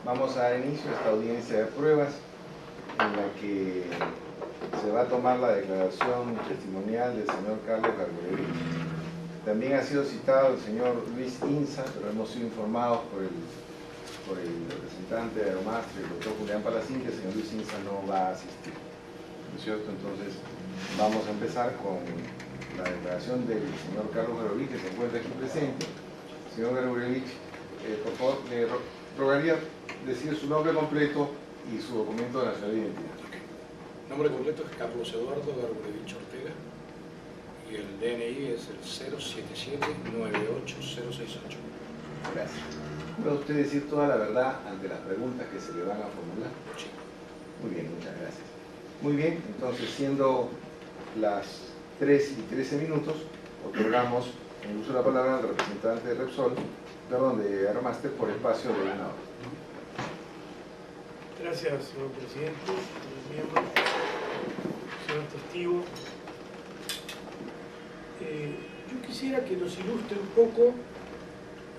Vamos a dar inicio a esta audiencia de pruebas en la que se va a tomar la declaración testimonial del señor Carlos Gargoyevich. También ha sido citado el señor Luis Inza, pero hemos sido informados por el representante de Aeromastre, el doctor Julián Palacín, que el señor Luis Inza no va a asistir. ¿No es cierto? Entonces, vamos a empezar con la declaración del señor Carlos Gargoyevich, que se encuentra aquí presente. Señor Gargoyevich, por favor, le rogaría decir su nombre completo y su documento de nacionalidad de identidad. Nombre completo es Carlos Eduardo Gargoyevich Ortega y el DNI es el 077-98068. Gracias. ¿Puede usted decir toda la verdad ante las preguntas que se le van a formular? Sí. Muy bien, muchas gracias. Muy bien, entonces siendo las 3:13 minutos, otorgamos en uso de la palabra al representante de Repsol, perdón, de Aeromaster por espacio de 1 hora. Gracias, señor presidente, señores miembros, señor testigo. Yo quisiera que nos ilustre un poco.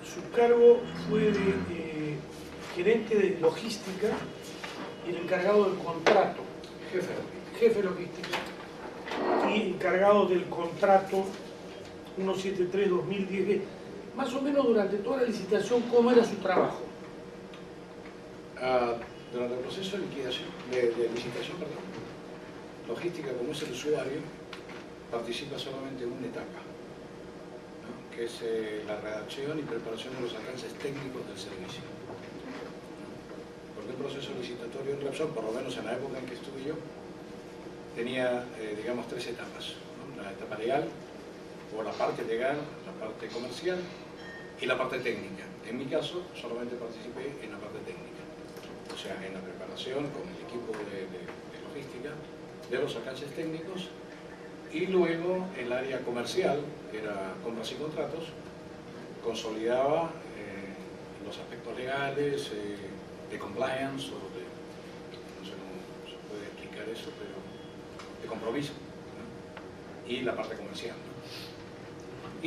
Su cargo fue de gerente de logística y el encargado del contrato, jefe de logística y encargado del contrato 173-2010. Más o menos durante toda la licitación, ¿cómo era su trabajo? Durante el proceso de licitación, logística, como es el usuario, participa solamente en una etapa, ¿no? Que es la redacción y preparación de los alcances técnicos del servicio. Porque el proceso licitatorio en Repsol, por lo menos en la época en que estuve yo, tenía, digamos, 3 etapas, ¿no? La etapa legal, o la parte legal, la parte comercial y la parte técnica. En mi caso, solamente participé en la parte técnica. O sea, en la preparación con el equipo de logística de los alcances técnicos, y luego el área comercial, que era compras y contratos, consolidaba los aspectos legales, de compliance, o de, no sé cómo se puede explicar eso, pero de compromiso, ¿no? Y la parte comercial, ¿no?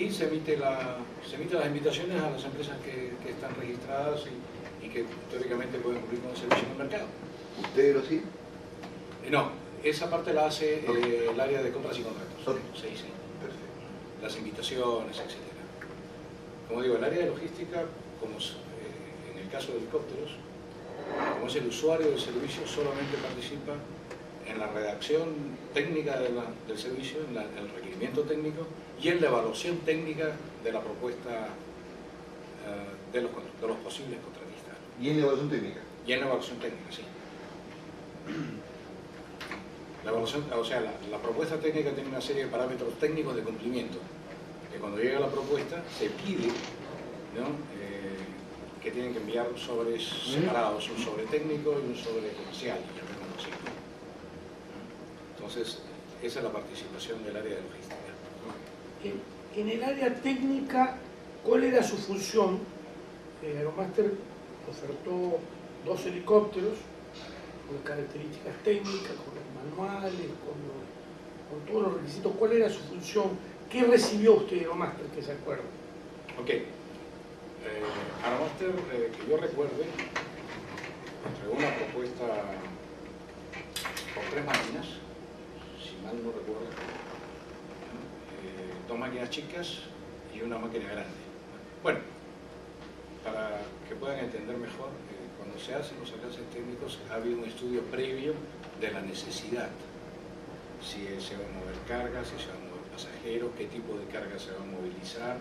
Y se emiten las invitaciones a las empresas que están registradas y que teóricamente pueden cumplir con el servicio en el mercado. ¿Usted lo sí? No, esa parte la hace el área de compras y contratos. Sí, sí. Perfecto. Las invitaciones, etc. Como digo, el área de logística, como en el caso de helicópteros, como es el usuario del servicio, solamente participa en la redacción técnica del servicio, en el requerimiento técnico y en la evaluación técnica de la propuesta de los posibles contratistas. ¿Y en la evaluación técnica? Y en la evaluación técnica, sí. La evaluación, o sea, la propuesta técnica tiene una serie de parámetros técnicos de cumplimiento, que cuando llega la propuesta se pide, ¿no? Que tienen que enviar sobres separados, un sobre técnico y un sobre comercial, y llamémoslo así. Entonces, esa es la participación del área de logística. En el área técnica, ¿cuál era su función? Aeromaster ofertó 2 helicópteros con características técnicas, con los manuales, con todos los requisitos. ¿Cuál era su función? ¿Qué recibió usted de Aeromaster, que se acuerda? Ok. Aeromaster, que yo recuerde, entregó una propuesta con 3 máquinas, si mal no recuerdo, 2 máquinas chicas y una máquina grande. Bueno, para que puedan entender mejor, cuando se hacen los alcances técnicos ha habido un estudio previo de la necesidad. Si se va a mover carga, si se va a mover pasajeros, qué tipo de carga se va a movilizar,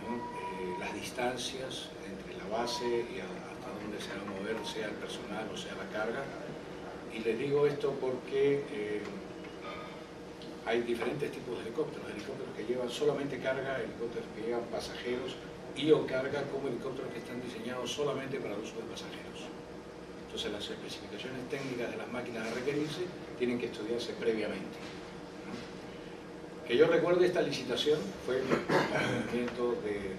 ¿no? Las distancias entre la base y hasta dónde se va a mover, sea el personal o sea la carga. Y les digo esto porque hay diferentes tipos de helicópteros que llevan solamente carga, helicópteros que llevan pasajeros y o carga, como helicópteros que están diseñados solamente para el uso de pasajeros. Entonces las especificaciones técnicas de las máquinas a requerirse tienen que estudiarse previamente, ¿no? Que yo recuerde, esta licitación fue el movimiento de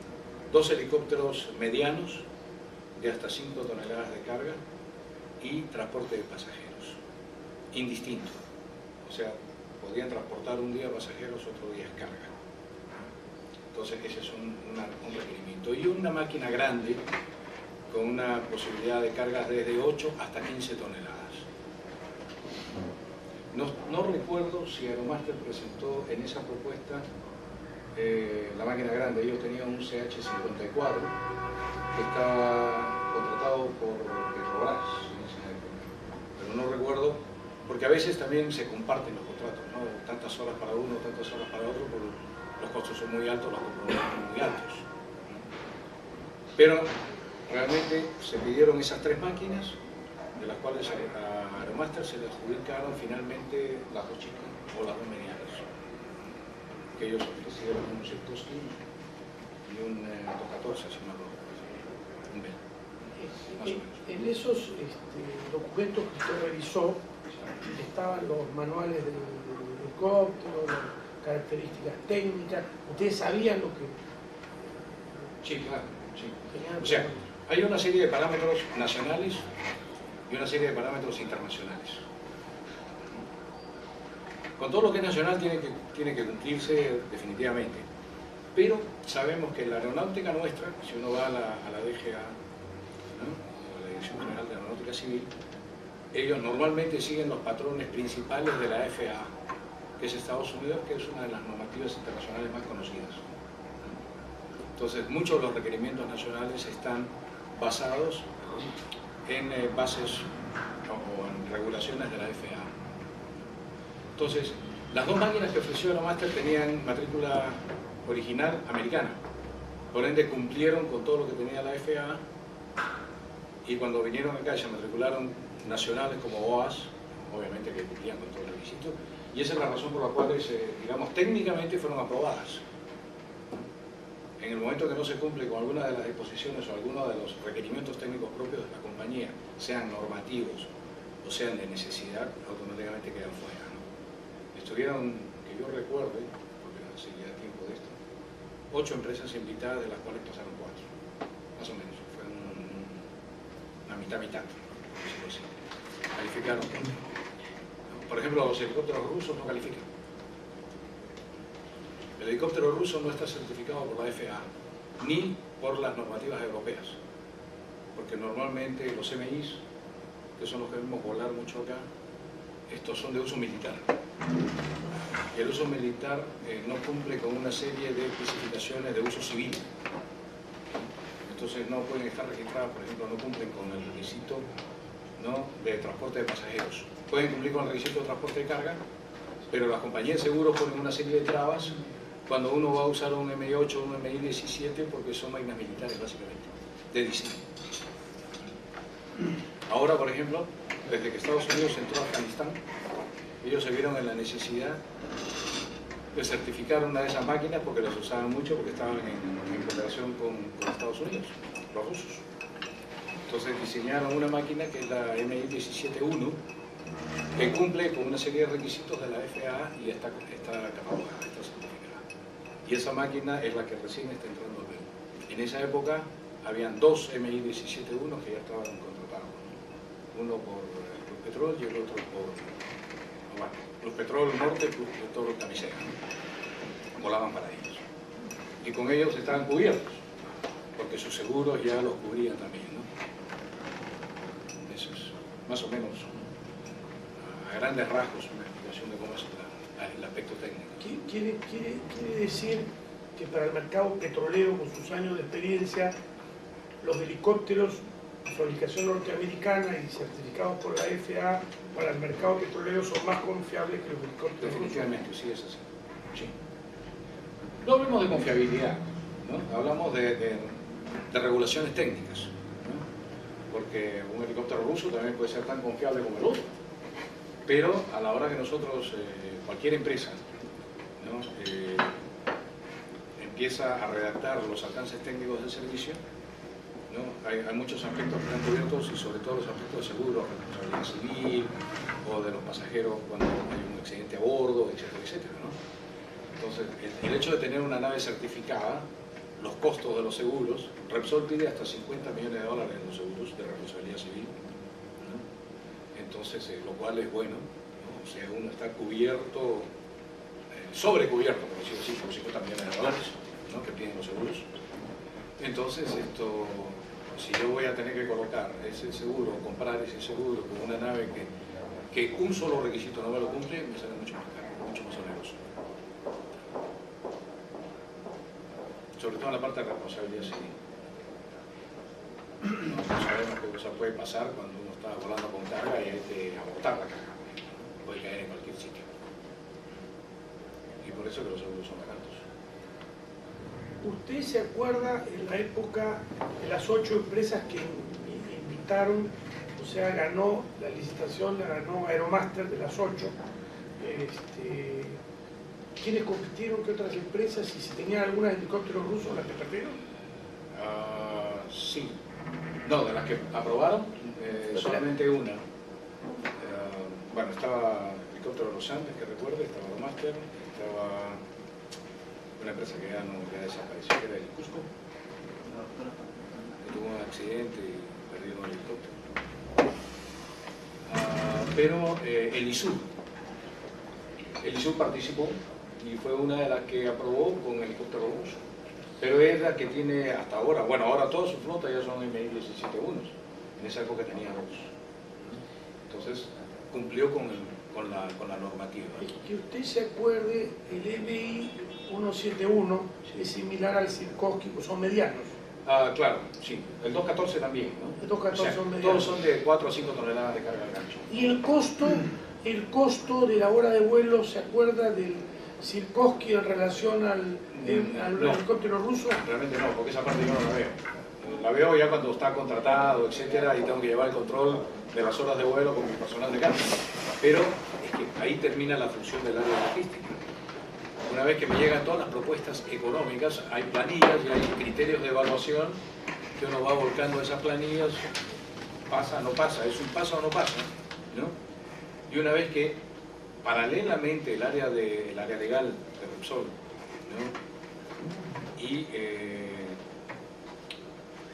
2 helicópteros medianos de hasta 5 toneladas de carga y transporte de pasajeros, indistinto. O sea, podían transportar un día pasajeros, otro día carga. Entonces ese es un requerimiento. Y una máquina grande con una posibilidad de cargas desde 8 hasta 15 toneladas. No recuerdo si Aeromaster presentó en esa propuesta la máquina grande. Ellos tenían un CH-54 que estaba contratado por Petrobras en esa época, pero no recuerdo, porque a veces también se comparten los contratos, ¿no? Tantas horas para uno, tantas horas para otro, porque los costos son muy altos, los compromisos son muy altos. Pero realmente se pidieron esas 3 máquinas, de las cuales a Aeromaster se le adjudicaron finalmente las 2 chicas o las 2 medianas, que ellos ofrecieron un Sikorsky y un 214, si no recuerdo, un Bell, más o menos. En esos documentos que usted revisó estaban los manuales del helicóptero, las características técnicas. ¿Ustedes sabían lo que Sí, claro, sí. tenían? O sea, hay una serie de parámetros nacionales y una serie de parámetros internacionales. Con todo lo que es nacional tiene que cumplirse definitivamente. Pero sabemos que la aeronáutica nuestra, si uno va a la DGA, ¿no? O a la Dirección General de Aeronáutica Civil, ellos normalmente siguen los patrones principales de la FAA, que es Estados Unidos, que es una de las normativas internacionales más conocidas. Entonces, muchos de los requerimientos nacionales están basados en bases o en regulaciones de la FAA. Entonces, las 2 máquinas que ofreció Aeromaster tenían matrícula original americana, por ende cumplieron con todo lo que tenía la FAA, y cuando vinieron acá se matricularon nacionales como OAS, obviamente que cumplían con todo el requisito, y esa es la razón por la cual, digamos, técnicamente fueron aprobadas. En el momento que no se cumple con alguna de las disposiciones o alguno de los requerimientos técnicos propios de la compañía, sean normativos o sean de necesidad, automáticamente quedan fuera, ¿no? Estuvieron, que yo recuerde, porque hace ya tiempo de esto, 8 empresas invitadas, de las cuales pasaron 4, más o menos. Fue una mitad-mitad, por decirlo así. Calificaron. Por ejemplo, los helicópteros rusos no califican. El helicóptero ruso no está certificado por la FAA, ni por las normativas europeas, porque normalmente los MIs, que son los que vemos volar mucho acá, estos son de uso militar. Y el uso militar no cumple con una serie de especificaciones de uso civil. Entonces no pueden estar registradas, por ejemplo, no cumplen con el requisito, ¿no?, de transporte de pasajeros. Pueden cumplir con el requisito de transporte de carga, pero las compañías de seguros ponen una serie de trabas cuando uno va a usar un MI-8 o un MI-17, porque son máquinas militares básicamente, de diseño. Ahora, por ejemplo, desde que Estados Unidos entró a Afganistán, ellos se vieron en la necesidad de certificar una de esas máquinas porque las usaban mucho, porque estaban en cooperación con Estados Unidos, los rusos. Entonces diseñaron una máquina que es la MI-17-1, que cumple con una serie de requisitos de la FAA y está catalogada, está certificada. Y esa máquina es la que recién está entrando al Perú. En esa época habían 2 MI-17-1 que ya estaban contratados, ¿no? Uno por Plus Petrol y el otro por, bueno, Plus Petrol Norte, Plus Petrol Camisea, ¿no? Volaban para ellos. Y con ellos estaban cubiertos, porque sus seguros ya los cubrían también, ¿no? Eso es más o menos, a grandes rasgos, una explicación de cómo es el aspecto técnico. ¿Quiere decir que para el mercado petrolero, con sus años de experiencia, los helicópteros de fabricación norteamericana y certificados por la FAA para el mercado petrolero son más confiables que los helicópteros rusos? Definitivamente, sí, es así. Sí. No hablamos de confiabilidad, ¿no? Hablamos de regulaciones técnicas, ¿no? Porque un helicóptero ruso también puede ser tan confiable como el otro. Pero a la hora que nosotros, cualquier empresa, ¿no?, empieza a redactar los alcances técnicos del servicio, ¿no?, hay muchos aspectos que están cubiertos, y sobre todo los aspectos de seguro, responsabilidad civil, o de los pasajeros cuando hay un accidente a bordo, etcétera, etcétera, ¿no? Entonces, el hecho de tener una nave certificada, los costos de los seguros, Repsol pide hasta $50 millones en los seguros de responsabilidad civil, ¿no? Entonces, lo cual es bueno, ¿no? O sea, uno está cubierto, sobrecubierto, por decirlo así, por $50 millones, ¿no?, que piden los seguros. Entonces, esto si yo voy a tener que colocar ese seguro, comprar ese seguro con una nave que un solo requisito no me lo cumple, me sale mucho más caro, mucho más oneroso. Sobre todo en la parte de responsabilidad civil. Nosotros sabemos qué cosa puede pasar cuando uno está volando con carga y hay que abortar la carga. Puede caer en cualquier sitio. Y por eso que los seguros son baratos. ¿Usted se acuerda en la época de las 8 empresas que invitaron, o sea, ganó la licitación, la ganó Aeromaster de las 8? ¿Quiénes compitieron? ¿Qué otras empresas? ¿Y si tenían algunos helicópteros rusos las que perdieron? Sí. No, de las que aprobaron, solamente una. Bueno, estaba el helicóptero de los Andes, que recuerde, estaba Aeromaster, estaba una empresa que ya desapareció, que era el Cusco, que tuvo un accidente y perdieron el helicóptero. Pero el ISUR participó y fue una de las que aprobó con helicóptero ruso. Pero es la que tiene hasta ahora, bueno, ahora toda su flota ya son Mi-17-1, en esa época tenía 2. Entonces cumplió con la normativa. Que usted se acuerde, el Mi-171 es similar al Sikorsky, pues son medianos. Claro, sí. El 214 también, ¿no? El 214 o sea, son medianos. todos son de 4 a 5 toneladas de carga al gancho. Y el costo de la hora de vuelo, ¿se acuerda del Sikorsky en relación al helicóptero ruso? Realmente no, porque esa parte yo no la veo. La veo ya cuando está contratado, etcétera, y tengo que llevar el control de las horas de vuelo con mi personal de carga. Pero es que ahí termina la función del área logística. Una vez que me llegan todas las propuestas económicas, hay planillas y hay criterios de evaluación que uno va volcando esas planillas, pasa, no pasa, es un paso o no pasa, ¿no? Y una vez que paralelamente el área legal de Repsol, ¿no? Y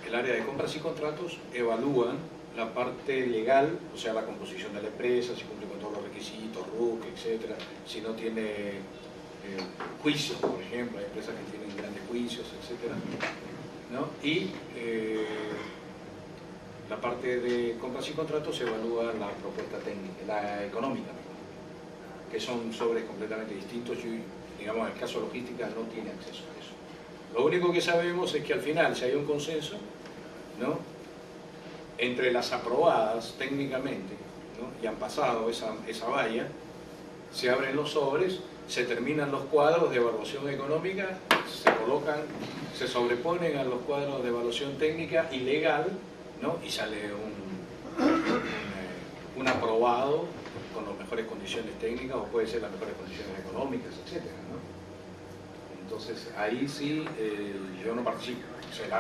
el área de compras y contratos evalúan la parte legal, o sea, la composición de la empresa, si cumple con todos los requisitos, RUC, etcétera, si no tiene juicios, por ejemplo, hay empresas que tienen grandes juicios, etcétera, ¿no? Y la parte de compras y contratos evalúa la propuesta técnica, la económica, que son sobres completamente distintos y, digamos, en el caso de logística no tiene acceso a eso. Lo único que sabemos es que al final, si hay un consenso, ¿no?, entre las aprobadas técnicamente, ¿no?, y han pasado esa valla, se abren los sobres, se terminan los cuadros de evaluación económica, se colocan, se sobreponen a los cuadros de evaluación técnica y legal, ¿no?, y sale un aprobado con las mejores condiciones técnicas, o puede ser las mejores condiciones económicas, etcétera, ¿no? Entonces ahí sí yo no participo, o sea, el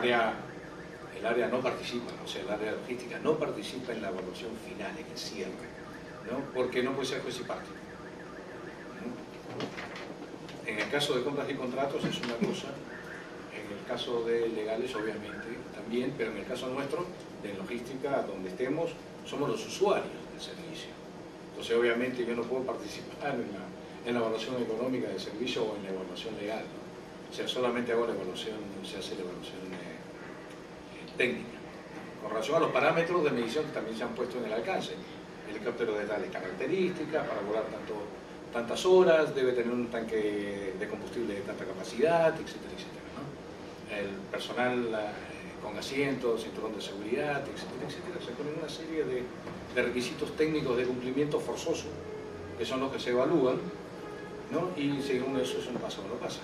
área no participa, o sea, el área logística no participa en la evaluación final, en el cierre, ¿no?, porque no puede ser juez y parte, ¿no? En el caso de compras y contratos es una cosa, en el caso de legales obviamente también, pero en el caso nuestro, de logística, donde estemos, somos los usuarios del servicio. Entonces obviamente yo no puedo participar en la evaluación económica del servicio o en la evaluación legal, ¿no? O sea, solamente hago la evaluación, se hace la evaluación técnica. Con relación a los parámetros de medición que también se han puesto en el alcance, el helicóptero de tales características, para volar tantas horas, debe tener un tanque de combustible de tanta capacidad, etcétera, etcétera, ¿no? El personal con asientos, cinturón de seguridad, etcétera, etcétera. Se ponen una serie de requisitos técnicos de cumplimiento forzoso, que son los que se evalúan, ¿no?, y según eso es un paso o no pasa.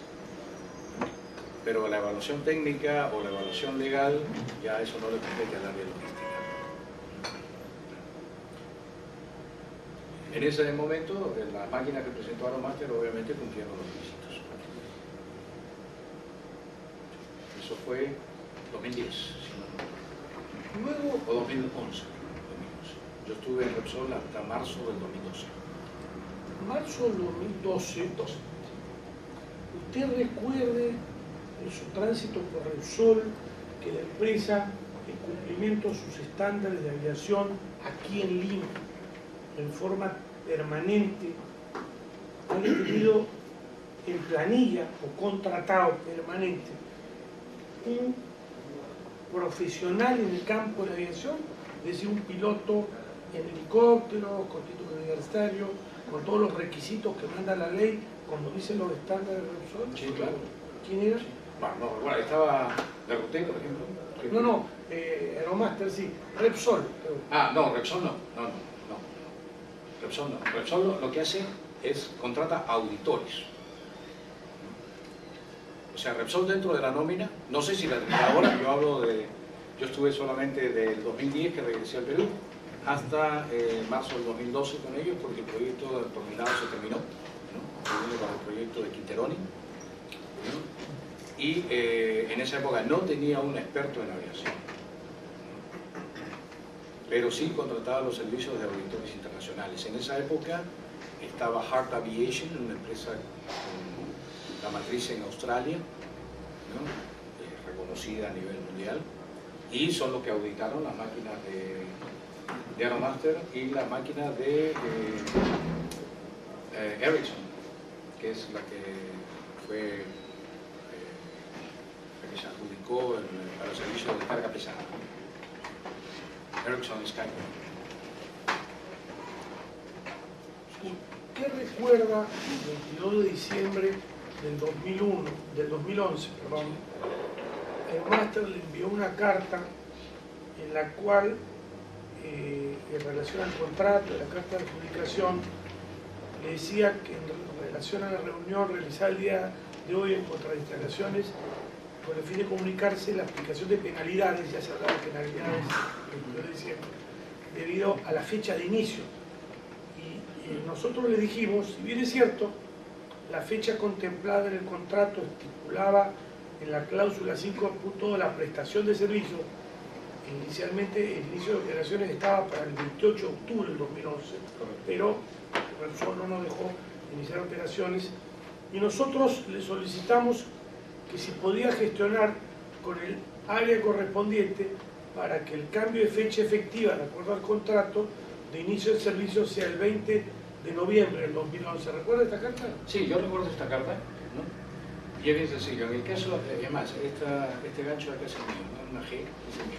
Pero la evaluación técnica o la evaluación legal, ya eso no le compete al área logística. En ese momento, la máquina que presentó Aeromaster obviamente cumplía los requisitos. Eso fue 2010, si no me equivoco. Luego, o 2011. Yo estuve en Repsol hasta marzo del 2012. Marzo del 2012, usted recuerde en su tránsito por Repsol que la empresa, en cumplimiento de sus estándares de aviación aquí en Lima, en forma permanente, han tenido en planilla o contratado permanente un profesional en el campo de la aviación, es decir, un piloto en helicóptero, con título universitario, con todos los requisitos que manda la ley, como dicen los estándares de Repsol. Sí, claro. ¿Quién era? Bueno, estaba Derroté, por ejemplo. No, Aeromaster sí, Repsol. No, Repsol no. Repsol no. Repsol lo que hace es contrata auditores. O sea, Repsol dentro de la nómina, no sé si la tendrá ahora, yo estuve solamente del 2010 que regresé al Perú hasta marzo del 2012 con ellos, porque el proyecto terminado se terminó, ¿no? Con el proyecto de Quinteroni, ¿no? Y en esa época no tenía un experto en aviación, pero sí contrataba los servicios de auditores internacionales. En esa época estaba Heart Aviation, una empresa con la matriz en Australia, ¿no? Reconocida a nivel mundial, y son los que auditaron las máquinas de Aeromaster y la máquina de Ericsson, que es la que fue la que se adjudicó para el servicio de carga pesada. Ericsson Skype. ¿Qué recuerda el 22 de diciembre del 2011, perdón? Aeromaster le envió una carta en la cual, en relación al contrato, la carta de adjudicación, le decía que en relación a la reunión realizada el día de hoy en contra de instalaciones, con el fin de comunicarse la aplicación de penalidades, ya se hablaba de penalidades el 22 de diciembre, debido a la fecha de inicio. Y nosotros le dijimos, si bien es cierto, la fecha contemplada en el contrato estipulaba en la cláusula 5.2 la prestación de servicios. Inicialmente el inicio de operaciones estaba para el 28 de octubre del 2011, pero Repsol no nos dejó iniciar operaciones y nosotros le solicitamos que si podía gestionar con el área correspondiente para que el cambio de fecha efectiva de acuerdo al contrato de inicio del servicio sea el 20 de noviembre del 2011. ¿Recuerda esta carta? Sí, yo recuerdo esta carta, ¿no? Y es bien sencillo. En el caso, es más, este gancho de acá es el mío, ¿no? Una G, es el mío.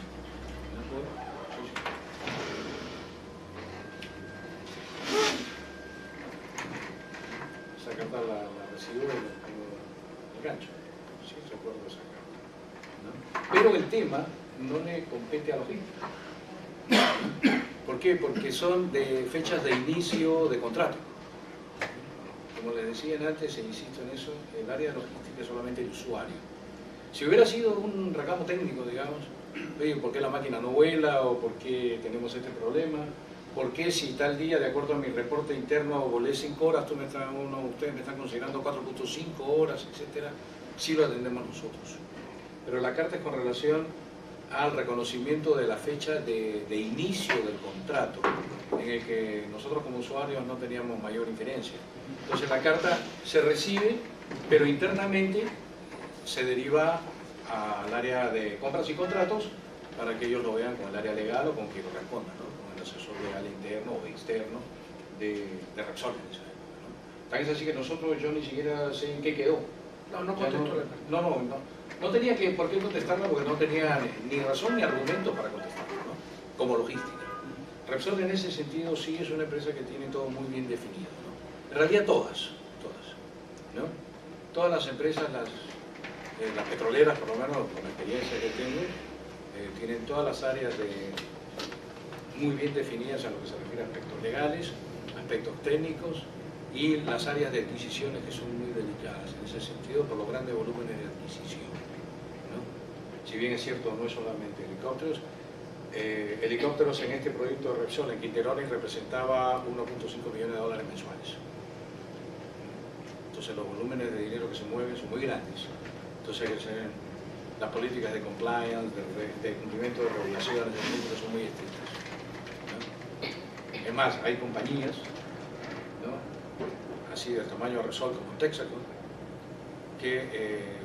Esa carta la recibo el gancho. Sí, recuerdo esa carta, ¿no? Pero el tema no le compete a los BIM. ¿Por qué? Porque son de fechas de inicio de contrato. Como les decía antes, e insisto en eso, el área de logística es solamente el usuario. Si hubiera sido un reclamo técnico, digamos, oye, ¿por qué la máquina no vuela? ¿O por qué tenemos este problema? ¿Por qué si tal día, de acuerdo a mi reporte interno, volé 5 horas, ustedes me están considerando 4.5 horas, etcétera? Sí lo atendemos nosotros. Pero la carta es con relación al reconocimiento de la fecha de inicio del contrato, en el que nosotros como usuarios no teníamos mayor injerencia. Entonces la carta se recibe, pero internamente se deriva al área de compras y contratos para que ellos lo vean con el área legal o con quien corresponda, ¿no? Con el asesor legal interno o externo de Repsol en esa época, ¿no? Tal es así que nosotros, yo ni siquiera sé en qué quedó. No contestó la carta. No tenía por qué contestarla porque no tenía ni razón ni argumento para contestarla, ¿no? Como logística. Repsol en ese sentido sí es una empresa que tiene todo muy bien definido, ¿no? En realidad todas, ¿no? Todas las empresas, las petroleras, por lo menos con la experiencia que tengo, tienen todas las áreas muy bien definidas en lo que se refiere a aspectos legales, aspectos técnicos y las áreas de adquisiciones que son muy delicadas en ese sentido por los grandes volúmenes de adquisición, ¿no? Si bien es cierto, no es solamente helicópteros, helicópteros en este proyecto de Repsol en Quinteroni representaba 1.5 millones de dólares mensuales. Entonces los volúmenes de dinero que se mueven son muy grandes. Entonces las políticas de compliance, de cumplimiento de regulaciones, etcétera, son muy estrictas, ¿no? Es más, hay compañías, ¿no?, así del tamaño de Repsol como Texaco, que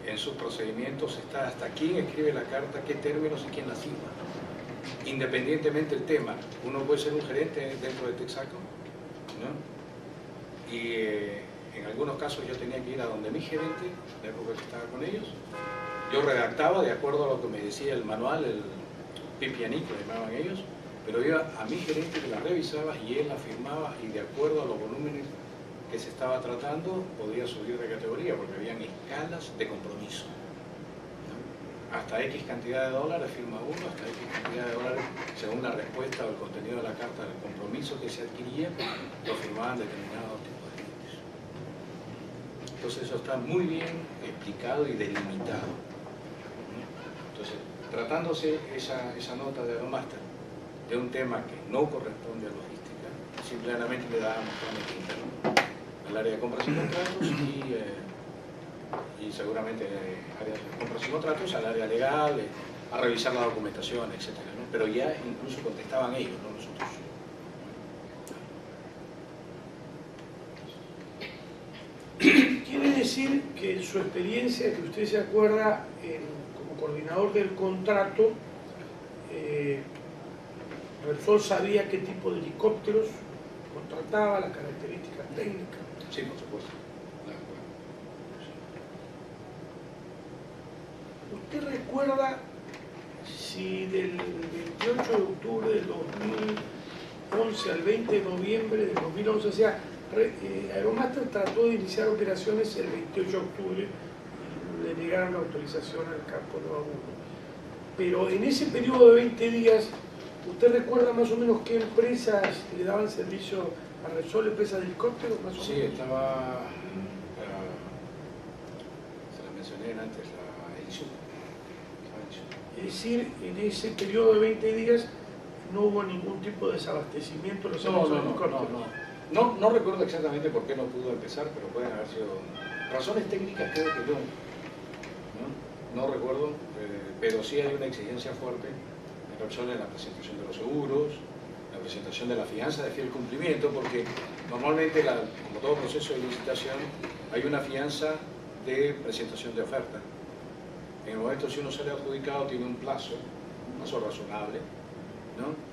en sus procedimientos está hasta quién escribe la carta, qué términos y quién la firma. Independientemente del tema, uno puede ser un gerente dentro de Texaco, ¿no? Y en algunos casos yo tenía que ir a donde mi gerente, en la época que estaba con ellos, Yo redactaba de acuerdo a lo que me decía el manual, el PPNI que le llamaban ellos, pero iba a mi gerente que la revisaba y él la firmaba y de acuerdo a los volúmenes que se estaba tratando podía subir de categoría porque habían escalas de compromiso. Hasta X cantidad de dólares firma uno, hasta X cantidad de dólares, según la respuesta o el contenido de la carta del compromiso que se adquiría, lo firmaban determinados tipos de clientes. Entonces eso está muy bien explicado y delimitado. Entonces, tratándose esa nota de Aeromaster de un tema que no corresponde a logística, simplemente le dábamos trámite interno al área de compras y contratos y seguramente área de compras y contratos, al área legal, a revisar la documentación, etc. ¿no? Pero ya incluso contestaban ellos, no nosotros. Quiere decir que en su experiencia, que usted se acuerda como coordinador del contrato, Repsol sabía qué tipo de helicópteros contrataba, las características técnicas. Sí, por supuesto. ¿Usted recuerda si del 28 de octubre del 2011 al 20 de noviembre del 2011, o sea, Aeromaster trató de iniciar operaciones el 28 de octubre y le negaron la autorización al campo Nueva 1. Pero en ese periodo de 20 días, ¿usted recuerda más o menos qué empresas le daban servicio a Repsol, empresas de helicópteros? Más o Sí, menos? estaba, se la mencioné antes, la Elisur. Es decir, en ese periodo de 20 días no hubo ningún tipo de desabastecimiento de los servicios de helicópteros. No recuerdo exactamente por qué no pudo empezar, pero pueden haber sido razones técnicas, creo que no recuerdo, pero sí hay una exigencia fuerte en Repsol en la presentación de los seguros, la presentación de la fianza de fiel cumplimiento, porque normalmente, como todo proceso de licitación, hay una fianza de presentación de oferta. En el momento, si uno sale adjudicado, tiene un plazo razonable, ¿no?,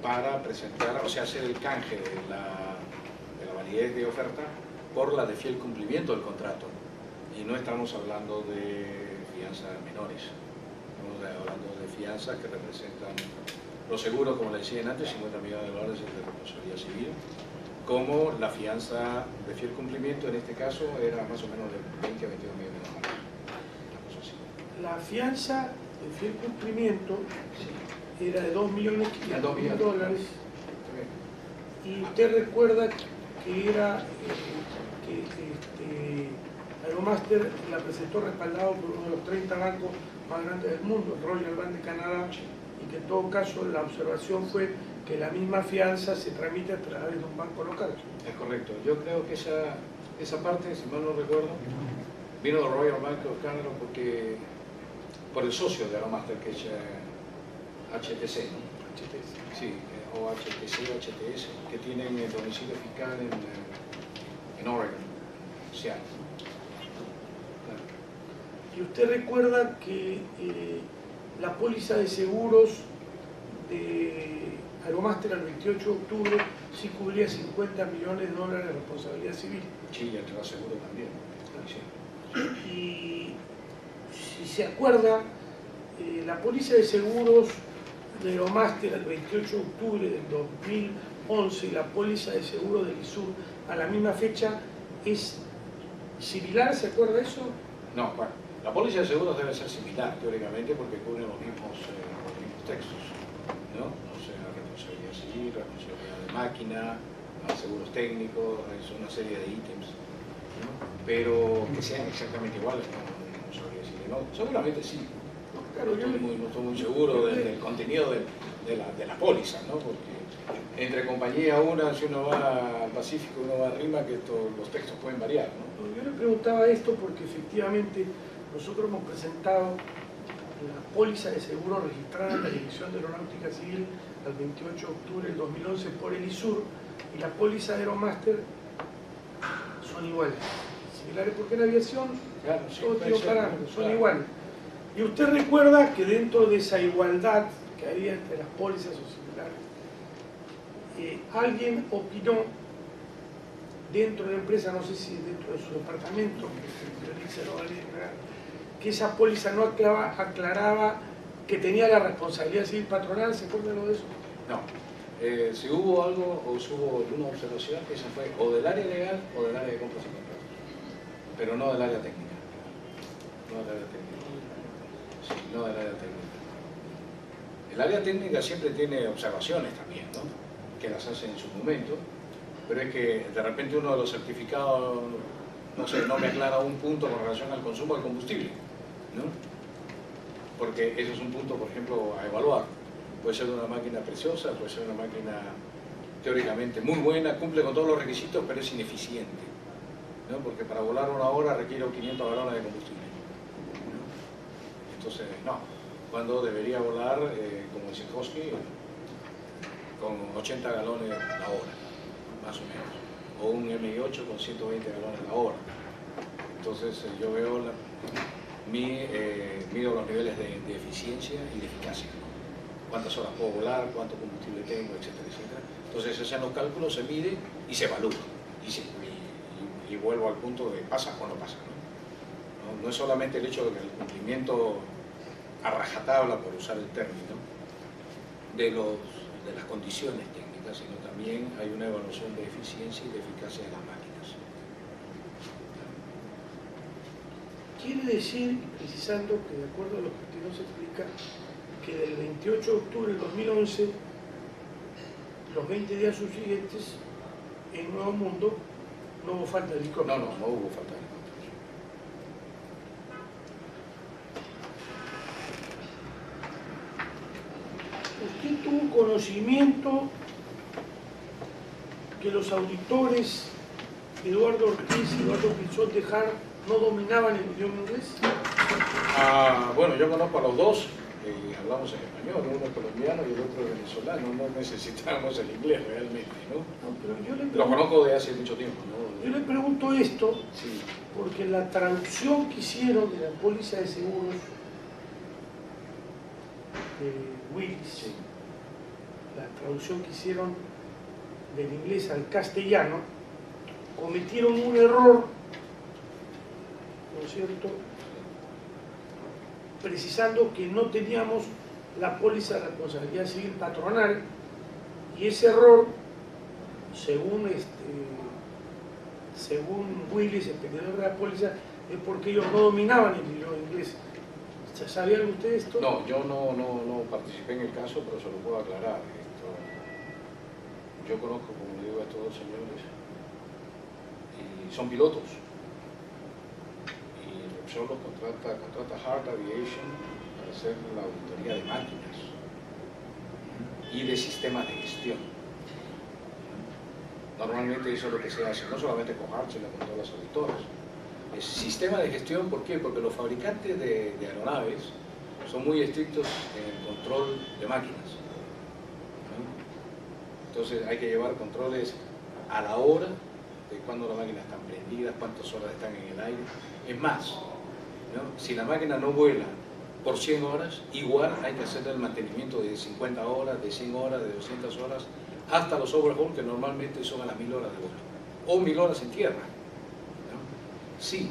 para presentar, o sea, hacer el canje de la validez de oferta por la de fiel cumplimiento del contrato. Y no estamos hablando de fianzas menores, estamos hablando de fianzas que representan los seguros, como le decía antes, 50 millones de dólares de responsabilidad civil, como la fianza de fiel cumplimiento, en este caso, era más o menos de 20 a 22 millones de dólares. La fianza de fiel cumplimiento Sí. era de 2.500.000 dólares. Y usted recuerda que era Aeromaster la presentó respaldado por uno de los 30 bancos más grandes del mundo, el Royal Bank de Canadá, y que en todo caso la observación fue que la misma fianza se tramite a través de un banco local. Es correcto. Yo creo que esa parte, si mal no recuerdo, vino del Royal Bank of Canada por el socio de Aeromaster, que es HTC, ¿no? HTS. Sí, o HTC o HTS, que tienen el domicilio fiscal en Oregon, Seattle. Claro. ¿Y usted recuerda que la póliza de seguros de Aeromaster al 28 de octubre sí cubría 50 millones de dólares de responsabilidad civil? Sí, y el seguro también. Sí. Y si se acuerda, la póliza de seguros de Aeromaster al 28 de octubre del 2011 y la póliza de seguro del ISUR a la misma fecha es similar, ¿se acuerda eso? No, bueno, la póliza de seguros debe ser similar, teóricamente, porque cubre los mismos textos, ¿no? O sea, responsabilidad civil, responsabilidad de máquina, seguros técnicos, es una serie de ítems, ¿no? Pero que sean exactamente iguales, no sabría decirle, no, seguramente sí. Claro, No estoy muy seguro del contenido de la póliza, ¿no? Porque entre compañía una, si uno va al Pacífico, uno va a Rima, que los textos pueden variar, ¿no? Yo le preguntaba esto porque efectivamente nosotros hemos presentado la póliza de seguro registrada en la Dirección de Aeronáutica Civil al 28 de octubre del 2011 por el ISUR y la póliza de Aeromaster son iguales, similares porque en aviación Claro, sí, todo puede tipo de ser, parámetros, son claro. iguales. Y usted recuerda que dentro de esa igualdad que había entre las pólizas o similares, alguien opinó dentro de la empresa, no sé si dentro de su departamento, que prioriza lo va a leer, que esa póliza no aclaraba que tenía la responsabilidad civil patronal. ¿Se acuerdan de eso? No. Si hubo algo o si hubo alguna observación, esa fue o del área legal o del área de compras y contratos, pero no del área técnica. No del área técnica. Sí, no del área técnica. El área técnica siempre tiene observaciones también, ¿no? Que las hace en su momento, pero es que de repente uno de los certificados, no sé, no me aclara un punto con relación al consumo del combustible, ¿no? Porque ese es un punto, por ejemplo, a evaluar. Puede ser una máquina preciosa, puede ser una máquina teóricamente muy buena, cumple con todos los requisitos, pero es ineficiente, ¿no? Porque para volar una hora requiere 500 galones de combustible, ¿no? Entonces, no. Cuando debería volar, como dice Hosky, con 80 galones la hora, más o menos. O un MI8 con 120 galones la hora. Entonces, yo veo mido los niveles de eficiencia y de eficacia, ¿no? Cuántas horas puedo volar, cuánto combustible tengo, etcétera, etcétera. Entonces se hacen los cálculos, se mide y se evalúa. Y vuelvo al punto de pasa o no pasa, ¿no? No es solamente el hecho de que el cumplimiento a rajatabla, por usar el término, de las condiciones técnicas, sino también hay una evaluación de eficiencia y de eficacia de las máquinas. Quiere decir, precisando que de acuerdo a lo que nos explica, que del 28 de octubre del 2011, los 20 días subsiguientes, en Nuevo Mundo, no hubo falta de helicópteros. No hubo falta de helicópteros. ¿Usted tuvo conocimiento que los auditores Eduardo Ortiz y Eduardo Pinzón de Hart no dominaban el idioma inglés? Bueno, yo conozco a los dos, hablamos en español, uno es colombiano y el otro es venezolano, no necesitamos el inglés realmente, ¿no? No, pero yo le Lo conozco de hace mucho tiempo, ¿no? Yo le pregunto esto Sí. porque la traducción que hicieron de la póliza de seguros de Willis, Sí. la traducción que hicieron del inglés al castellano, cometieron un error, ¿no es cierto?, precisando que no teníamos la póliza de responsabilidad civil patronal, y ese error, según Willis, el expeditor de la póliza, es porque ellos no dominaban el idioma inglés. ¿Sabían ustedes esto? No, yo no participé en el caso, pero se lo puedo aclarar. Yo conozco, como digo, a estos dos señores, y son pilotos. Y Repsol los contrata Hart Aviation para hacer la auditoría de máquinas y de sistemas de gestión. Normalmente eso es lo que se hace, no solamente con Hart, sino con todas las auditoras. El sistema de gestión, ¿por qué? Porque los fabricantes de aeronaves son muy estrictos en el control de máquinas, ¿no? Entonces hay que llevar controles a la hora de cuándo las máquinas están prendidas, cuántas horas están en el aire. Es más, ¿no? Si la máquina no vuela por 100 horas, igual hay que hacer el mantenimiento de 50 horas, de 100 horas, de 200 horas, hasta los overhaul, que normalmente son a las 1000 horas de vuelo, o 1000 horas en tierra. Si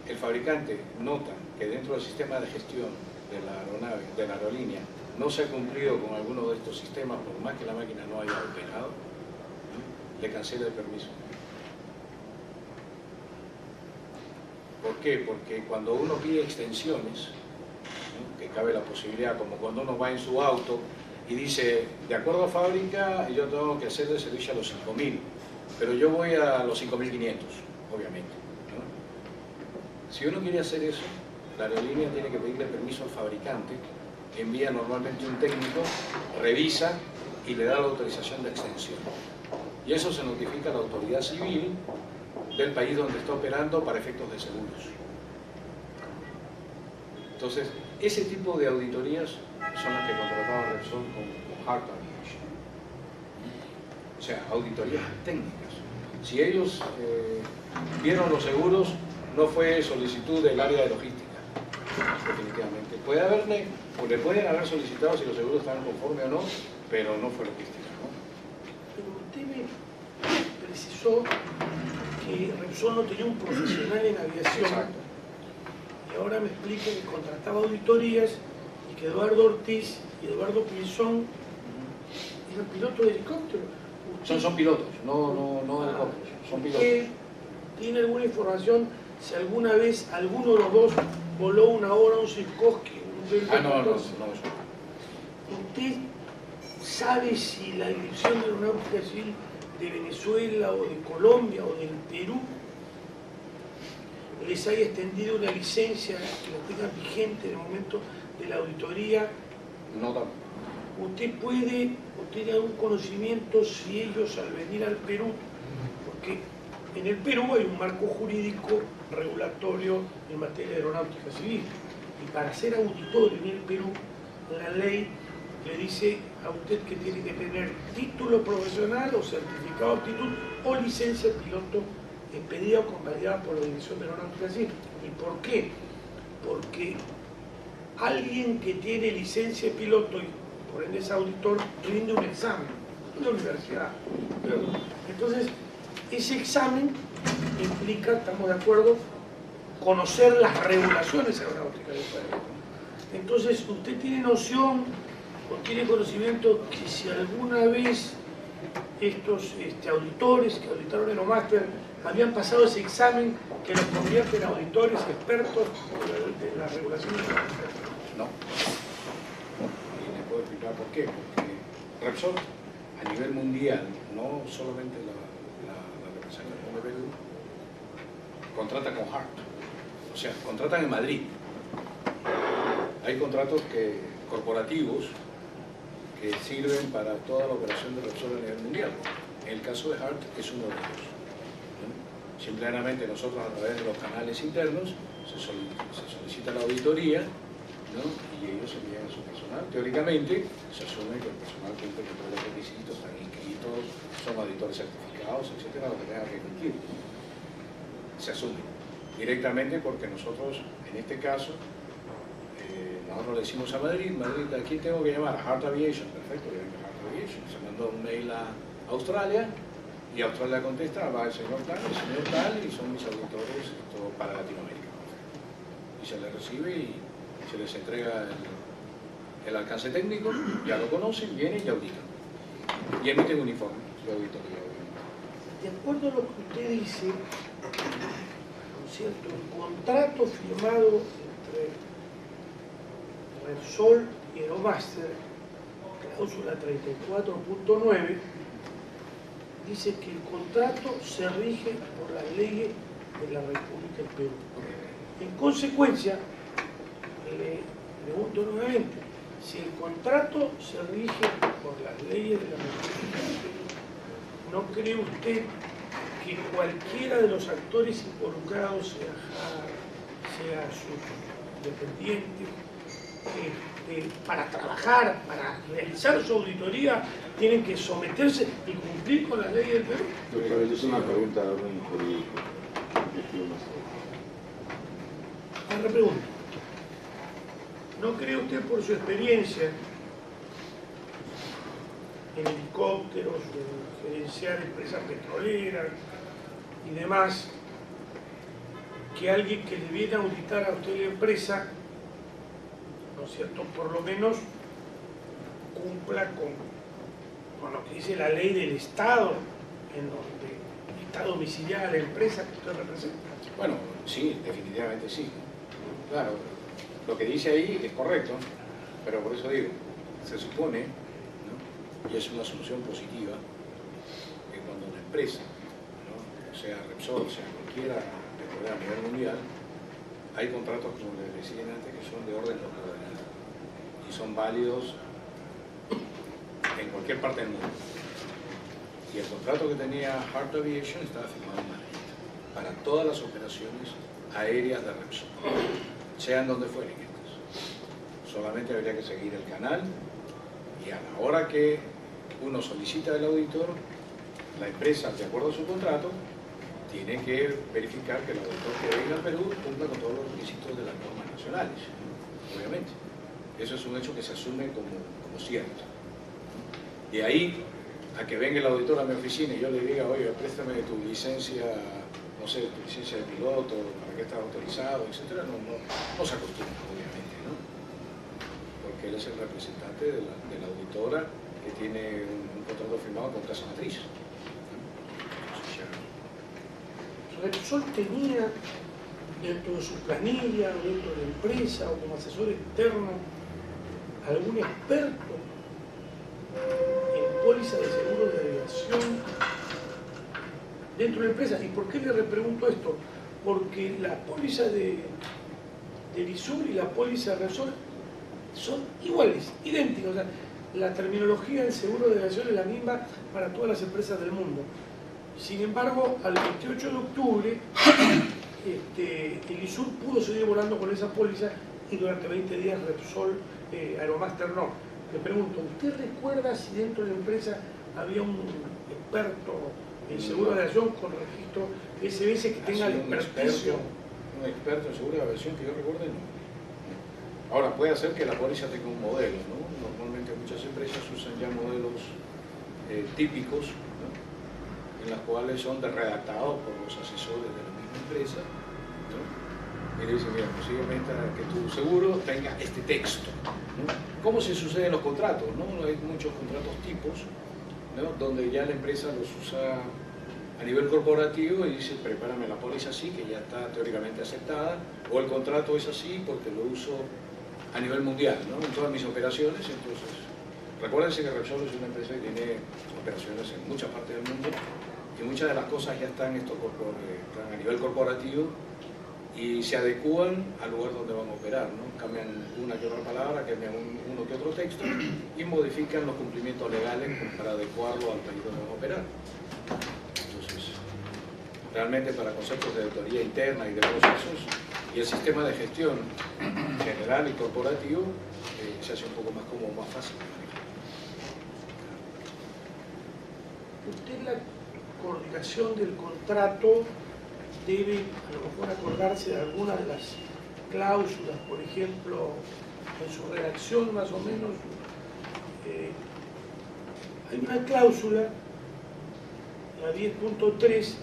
el fabricante nota que dentro del sistema de gestión de la aeronave, de la aerolínea, no se ha cumplido con alguno de estos sistemas, por más que la máquina no haya operado, ¿no?, le cancela el permiso. ¿Por qué? Porque cuando uno pide extensiones, ¿no?, que cabe la posibilidad, como cuando uno va en su auto y dice, de acuerdo a fábrica, yo tengo que hacerle servicio a los 5000, pero yo voy a los 5500, obviamente. Si uno quiere hacer eso, la aerolínea tiene que pedirle permiso al fabricante, envía normalmente un técnico, revisa y le da la autorización de extensión. Y eso se notifica a la autoridad civil del país donde está operando para efectos de seguros. Entonces, ese tipo de auditorías son las que contrataba Repsol con Hart Aviation. O sea, auditorías técnicas. Si ellos vieron los seguros, no fue solicitud del área de logística, definitivamente. Le pueden haber solicitado si los seguros estaban conformes o no, pero no fue logística, ¿no? Pero usted me precisó que Repsol no tenía un profesional en aviación. Exacto. Y y ahora me explica que contrataba auditorías y que Eduardo Ortiz y Eduardo Pinzón eran pilotos de helicóptero. Son pilotos, no helicópteros, son pilotos. ¿Usted tiene alguna información si alguna vez alguno de los dos voló una hora un Sikorsky? No. ¿Usted sabe si la Dirección de Aeronáutica Civil de Venezuela o de Colombia o del Perú les haya extendido una licencia que la tenga vigente en el momento de la auditoría? No tampoco. ¿Usted puede o tiene algún conocimiento si ellos al venir al Perú, porque en el Perú hay un marco jurídico regulatorio en materia de aeronáutica civil, y para ser auditor en el Perú, la ley le dice a usted que tiene que tener título profesional o certificado de aptitud o licencia de piloto expedida o convalidada por la Dirección de Aeronáutica Civil. ¿Y por qué? Porque alguien que tiene licencia de piloto y por ende es auditor rinde un examen en la universidad. Entonces, ese examen implica, estamos de acuerdo, conocer las regulaciones aeronáuticas del país. Entonces, ¿usted tiene noción o tiene conocimiento que si alguna vez estos auditores que auditaron Aeromaster habían pasado ese examen que los convierte en auditores expertos de las regulaciones aeronáuticas? No. Y le puedo explicar por qué. Porque Repsol, a nivel mundial, no solamente la representación de Perú, contrata con Hart. O sea, contratan en Madrid. Hay contratos corporativos que sirven para toda la operación de Repsol a nivel mundial. En el caso de Hart es uno de ellos. Simplemente nosotros, a través de los canales internos, se solicita la auditoría, ¿no? Y ellos envían a su personal. Teóricamente, se asume que el personal cumple con todos los requisitos, están inscritos, son auditores certificados, etcétera, lo que tengan que cumplir. Se asume directamente porque nosotros, en este caso, nosotros le decimos a Madrid, ¿a quién tengo que llamar? A Hart Aviation, perfecto, le venga Hart Aviation. Se mandó un mail a Australia y Australia contesta, va el señor tal, y son mis auditores para Latinoamérica. Y se les recibe y se les entrega el alcance técnico, ya lo conocen, vienen y auditan. Y emiten un informe de auditoría. De acuerdo a lo que usted dice, ¿no es cierto? El contrato firmado entre Repsol y Aeromaster, cláusula 34.9, dice que el contrato se rige por las leyes de la República del Perú. En consecuencia, le pregunto nuevamente, si el contrato se rige por las leyes de la República del Perú, ¿no cree usted que cualquiera de los actores involucrados, sea sus dependientes, para trabajar, para realizar su auditoría, tienen que someterse y cumplir con las leyes del Perú? Doctor, es una pregunta de orden jurídico. Otra pregunta. ¿No cree usted, por su experiencia en helicópteros, en gerenciar empresas petroleras y demás, que alguien que le viene a auditar a usted la empresa, ¿no es cierto?, por lo menos cumpla con lo que dice la ley del Estado, en donde está domiciliada la empresa que usted representa? Bueno, sí, definitivamente sí. Claro, lo que dice ahí es correcto, pero por eso digo, se supone, ¿no?, y es una solución positiva, que cuando una empresa, ¿no?, sea Repsol, sea cualquiera a nivel mundial, hay contratos, como les decía antes, que son de orden local y son válidos en cualquier parte del mundo. Y el contrato que tenía Hart Aviation estaba firmado en Madrid para todas las operaciones aéreas de Repsol, sean donde fueren estas. Solamente habría que seguir el canal y a la hora que uno solicita del auditor, la empresa, de acuerdo a su contrato, tiene que verificar que el auditor que venga al Perú cumpla con todos los requisitos de las normas nacionales, obviamente. Eso es un hecho que se asume como cierto. De ahí a que venga el auditor a mi oficina y yo le diga, oye, préstame tu licencia, no conocer tu licencia de piloto, para qué estás autorizado, etcétera, no se acostumbra, obviamente, ¿no? Porque él es el representante de la auditora que tiene un contrato firmado con Casa Matriz. Repsol tenía dentro de su planilla, dentro de la empresa o como asesor externo algún experto en póliza de seguro de aviación dentro de la empresa. ¿Y por qué le repregunto esto? Porque la póliza de ISUR y la póliza de Repsol son iguales, idénticas. O sea, la terminología del seguro de aviación es la misma para todas las empresas del mundo. Sin embargo, al 28 de octubre, el ISUR pudo seguir volando con esa póliza y durante 20 días Repsol, Aeromaster no. Le pregunto, ¿usted recuerda si dentro de la empresa había un experto en seguro de aviación con registro SBS que tenga el experticio? Un experto en seguro de aviación que yo recuerde, no. Ahora, puede ser que la póliza tenga un modelo, ¿no? Normalmente muchas empresas usan ya modelos típicos, ¿no? En las cuales son redactados por los asesores de la misma empresa, ¿no? Y le dicen, mira, posiblemente que tu seguro tenga este texto, ¿no? ¿Cómo se sucede en los contratos? ¿No? Hay muchos contratos tipos, ¿no? Donde ya la empresa los usa a nivel corporativo y dice, prepárame la póliza así, que ya está teóricamente aceptada, o el contrato es así porque lo uso a nivel mundial, ¿no? En todas mis operaciones. Entonces, recuérdense que Repsol es una empresa que tiene operaciones en muchas partes del mundo y muchas de las cosas ya están, están a nivel corporativo y se adecúan al lugar donde van a operar, ¿no? Cambian una que otra palabra, cambian uno que otro texto y modifican los cumplimientos legales para adecuarlo al país donde van a operar. Entonces, realmente para conceptos de auditoría interna y de procesos y el sistema de gestión general y corporativo se hace un poco más cómodo, más fácil. Usted la coordinación del contrato debe a lo mejor acordarse de algunas de las cláusulas, por ejemplo, en su redacción más o menos. Hay una cláusula, la 10.3,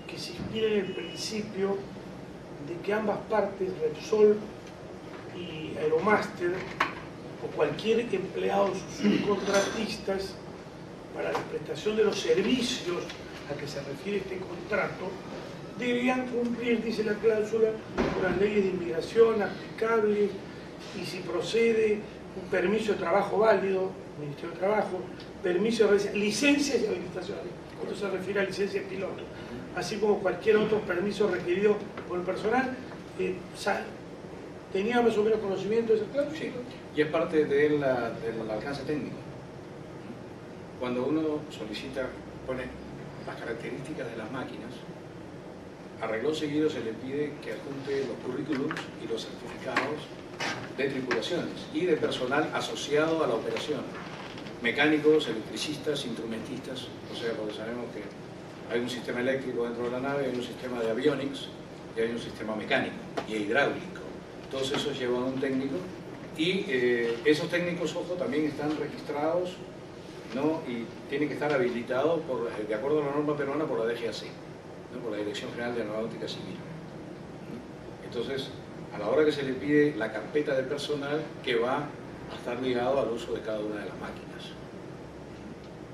que se inspira en el principio de que ambas partes, Repsol y Aeromaster, o cualquier empleado, sus subcontratistas, para la prestación de los servicios a que se refiere este contrato, debían cumplir, dice la cláusula, con las leyes de inmigración aplicables y si procede un permiso de trabajo válido, Ministerio de Trabajo, permiso de residencia, licencias y habilitaciones. Esto se refiere a licencia de piloto, así como cualquier otro permiso requerido por el personal. ¿Tenía más o menos conocimiento de esa cláusula? Sí, y es parte del alcance técnico. Cuando uno solicita, pone las características de las máquinas, arregló seguido se le pide que adjunte los currículums y los certificados de tripulaciones y de personal asociado a la operación. Mecánicos, electricistas, instrumentistas, o sea, porque sabemos que hay un sistema eléctrico dentro de la nave, hay un sistema de avionics y hay un sistema mecánico y hidráulico. Todos esos llevan a un técnico y esos técnicos, ojo, también están registrados, ¿no? Y tienen que estar habilitados de acuerdo a la norma peruana por la DGAC, ¿no? Por la Dirección General de Aeronáutica Civil. Entonces, a la hora que se le pide la carpeta de personal que va a estar ligado al uso de cada una de las máquinas.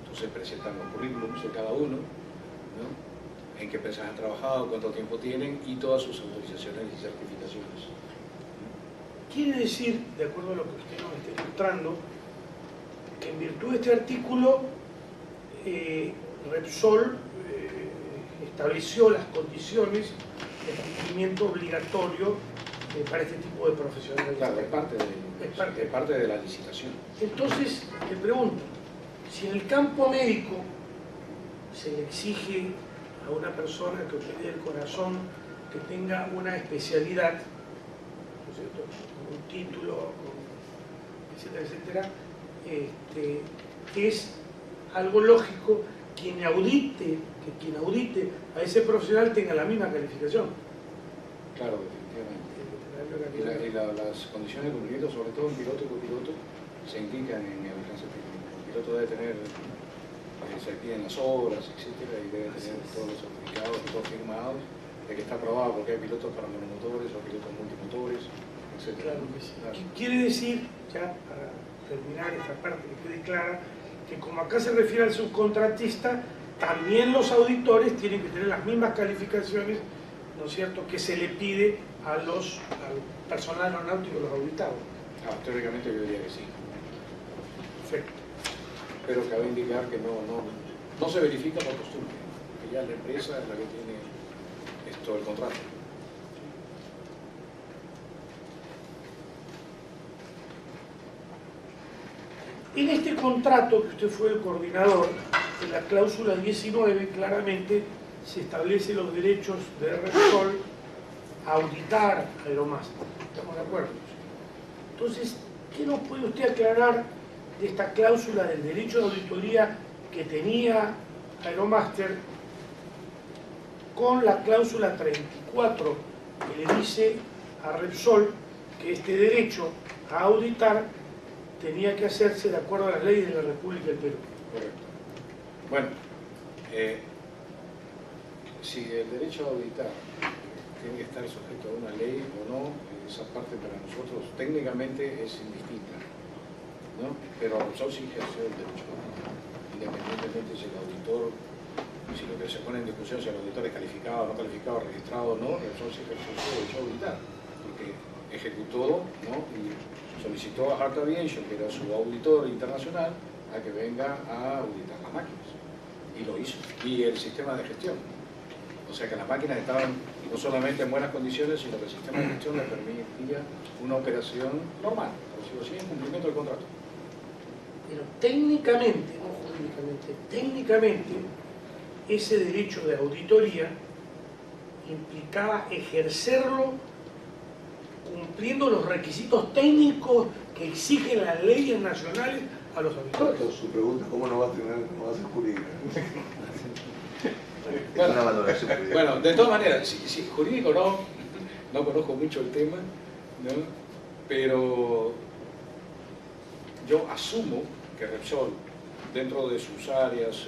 Entonces presentan los currículums de cada uno, ¿no? En qué empresas han trabajado, cuánto tiempo tienen y todas sus autorizaciones y certificaciones. Quiere decir, de acuerdo a lo que usted nos está ilustrando, que en virtud de este artículo, Repsol estableció las condiciones de cumplimiento obligatorio para este tipo de profesionales. Claro, es parte de la licitación. Entonces, le pregunto, si en el campo médico se le exige a una persona que opere el corazón que tenga una especialidad, ¿no es cierto?, con un título, etcétera, etcétera, es algo lógico que quien audite a ese profesional tenga la misma calificación. Claro, definitivamente. Y las condiciones de cumplimiento, sobre todo en piloto y copiloto, se indican en el alcance técnico. El piloto debe tener se piden las obras, etcétera, y debe tener todos los certificados, todos firmados, de que está aprobado porque hay pilotos para monomotores o pilotos multimotores, etcétera. Claro que sí. Quiere decir, ya para terminar esta parte que quede clara, que como acá se refiere al subcontratista, también los auditores tienen que tener las mismas calificaciones, ¿no es cierto?, que se le pide al personal aeronáutico, los auditados. Teóricamente yo diría que sí. Perfecto. Pero cabe indicar que no se verifica por costumbre, que ya la empresa es la que tiene esto, el contrato. En este contrato, que usted fue el coordinador, en la cláusula 19 claramente se establecen los derechos de Repsol a auditar a Aeromaster. ¿Estamos de acuerdo? Entonces, ¿qué nos puede usted aclarar de esta cláusula del derecho de auditoría que tenía Aeromaster con la cláusula 34 que le dice a Repsol que este derecho a auditar tenía que hacerse de acuerdo a las leyes de la República del Perú? Correcto. Bueno, si el derecho a auditar tiene que estar sujeto a una ley o no, esa parte para nosotros técnicamente es indistinta, ¿no? Pero Repsol sí ejerció el derecho a auditar, independientemente si el auditor, si lo que se pone en discusión si el auditor es calificado, no calificado, registrado o no, Repsol sí ejerció el derecho a auditar, porque ejecutó, ¿no?, y solicitó a Heart Aviation, que era su auditor internacional, a que venga a auditar las máquinas. Y lo hizo. Y el sistema de gestión. O sea que las máquinas estaban no solamente en buenas condiciones, sino que el sistema de gestión le permitía una operación normal, por decirlo así, en cumplimiento del contrato. Pero técnicamente, no jurídicamente, técnicamente, ese derecho de auditoría implicaba ejercerlo cumpliendo los requisitos técnicos que exigen las leyes nacionales a los auditores. Su pregunta es cómo no va a ser jurídica. Bueno, Es una valoración jurídica. Bueno, de todas maneras, si jurídico no conozco mucho el tema, ¿no? Pero yo asumo que Repsol, dentro de sus áreas,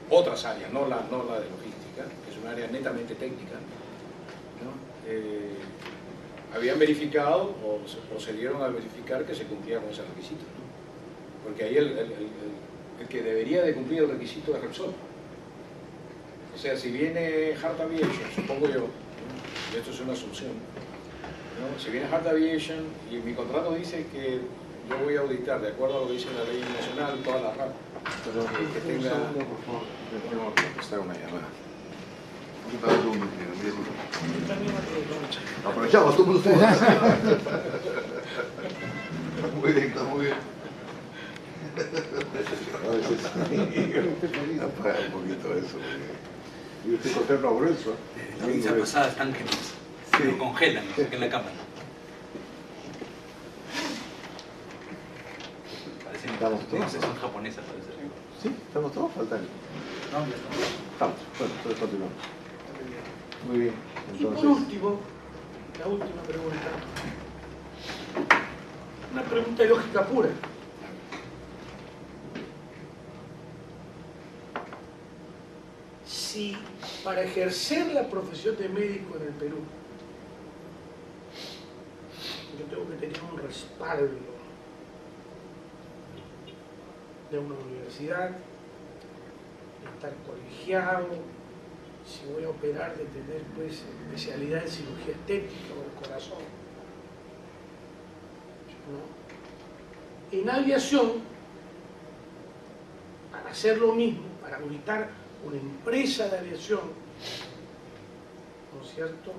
otras áreas, no la de logística, que es un área netamente técnica, ¿no?, habían verificado o se procedieron a verificar que se cumplía con ese requisito, ¿no? Porque ahí el que debería de cumplir el requisito es Repsol. O sea, si viene Heart Aviation, supongo yo, ¿no?, y esto es una asunción, ¿no?, si viene Heart Aviation y mi contrato dice que yo voy a auditar, de acuerdo a lo que dice la ley nacional, todas las RAP, que tenga... Un segundo, por favor. Tenemos que contestar una llamada. Aprovechamos, todo el mundo Muy bien, está muy bien. A veces apaga un poquito eso. Y usted contempla por eso. La pizza pasada están que lo congelan en la cámara. Parecen una sesión japonesa, parece. Sí, estamos todos faltando. No, ya estamos. Estamos. Bueno, entonces continuamos. Muy bien. Y por Entonces, último, la última pregunta. Una pregunta de lógica pura. Si para ejercer la profesión de médico en el Perú, yo tengo que tener un respaldo de una universidad, de estar colegiado, si voy a operar, de tener pues especialidad en cirugía estética o el corazón, ¿no? En aviación, para hacer lo mismo, para auditar una empresa de aviación, ¿no es cierto?,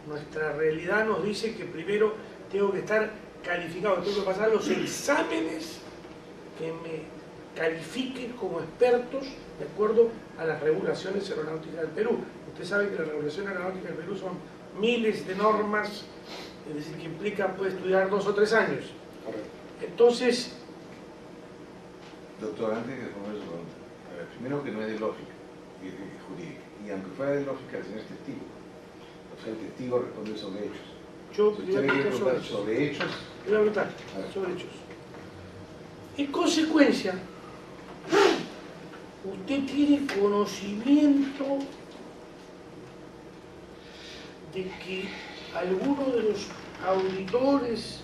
nuestra realidad nos dice que primero tengo que estar calificado, tengo que pasar los exámenes que me califiquen como expertos de acuerdo a las regulaciones aeronáuticas del Perú. Usted sabe que las regulaciones aeronáuticas del Perú son miles de normas, es decir, que implican pues, estudiar 2 o 3 años. Correcto. Entonces, doctor, antes de responder su pregunta, a ver, primero que no es de lógica y de jurídica. Y aunque fuera de lógica, el señor es testigo. O sea, el testigo responde sobre hechos. yo Si voy a usted me quiere preguntar preguntar sobre hechos, voy a preguntar sobre hechos. En consecuencia, ¿usted tiene conocimiento de que algunos de los auditores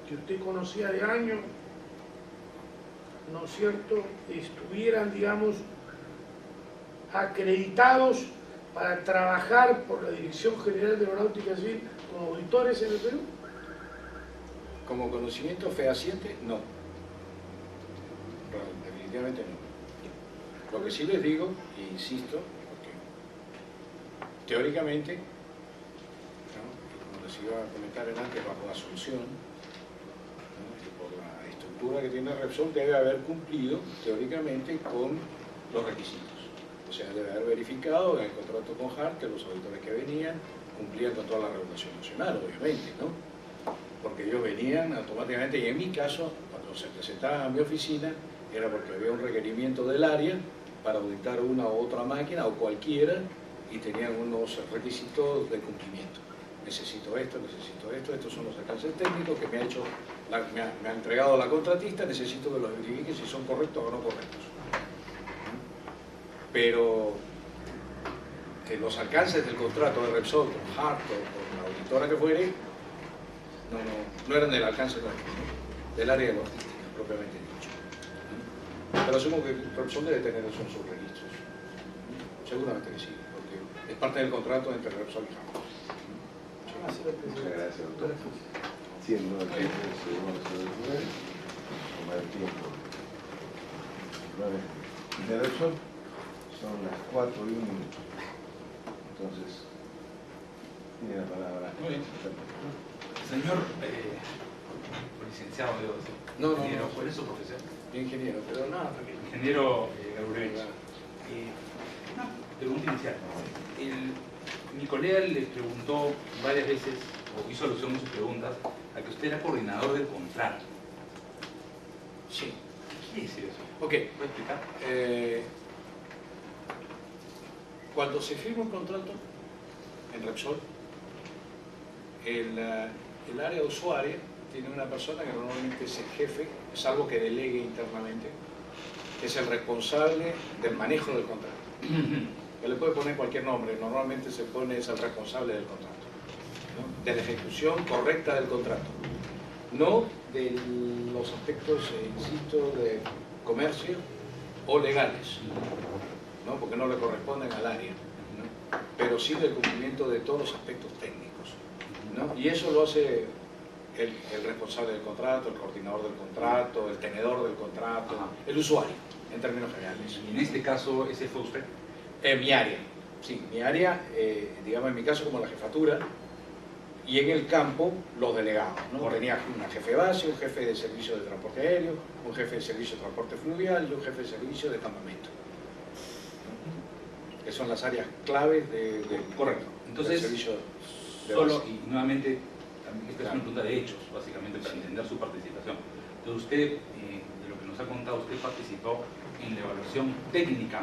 que usted conocía de años, ¿no es cierto?, estuvieran, digamos, acreditados para trabajar por la Dirección General de Aeronáutica Civil como auditores en el Perú? Como conocimiento fehaciente, no. Definitivamente no. Lo que sí les digo, e insisto, porque teóricamente, ¿no?, como les iba a comentar antes, bajo Asunción, ¿no?, por la estructura que tiene Repsol, debe haber cumplido teóricamente con los requisitos. O sea, debe haber verificado en el contrato con HART que los auditores que venían cumplían con toda la regulación nacional, obviamente, ¿no? Porque ellos venían automáticamente, y en mi caso, cuando se presentaban a mi oficina, era porque había un requerimiento del área para auditar una u otra máquina o cualquiera, y tenían unos requisitos de cumplimiento. Necesito esto, estos son los alcances técnicos que me ha entregado la contratista, necesito que los verifique si son correctos o no correctos. Pero los alcances del contrato de Repsol con HART o con la auditora que fuere, no eran del alcance del área de logística, propiamente dicho. Pero asumo que Repsol debe tener eso en sus registros. Seguramente que sí, porque es parte del contrato entre Repsol y HART. Muchas gracias, doctor. Siendo el tiempo, tomar el tiempo. De Repsol son las 4:01. Entonces, tiene la palabra. Muy bien. Señor licenciado, debo decir. No. ¿Cuál es su profesión? Ingeniero, pero nada, tranquilo. Ingeniero Gabriel. Una pregunta inicial. Mi colega le preguntó varias veces, o hizo alusión en sus preguntas, a que usted era coordinador del contrato. Sí. ¿Qué quiere decir eso? Ok. ¿Puede explicar? Cuando se firma un contrato en Repsol, el área usuaria tiene una persona que normalmente es el jefe, salvo que delegue internamente, que es el responsable del manejo del contrato. Que le puede poner cualquier nombre, normalmente se pone es el responsable del contrato, ¿no?, de la ejecución correcta del contrato, no de los aspectos, insisto, de comercio o legales, ¿no?, porque no le corresponden al área, ¿no?, pero sí del cumplimiento de todos los aspectos técnicos, ¿no? Y eso lo hace el responsable del contrato, el coordinador del contrato, el tenedor del contrato, el usuario, en términos generales. Y en este caso, ¿ese fue usted? Mi área, sí, mi área, digamos en mi caso como la jefatura, y en el campo los delegados, ¿no? Tenía una jefe base, un jefe de servicio de transporte aéreo, un jefe de servicio de transporte fluvial y un jefe de servicio de campamento, que son las áreas claves del Entonces, servicio de solo, base. y nuevamente, esta es una pregunta de hechos, básicamente, para entender su participación. Entonces usted, de lo que nos ha contado, usted participó en la evaluación técnica,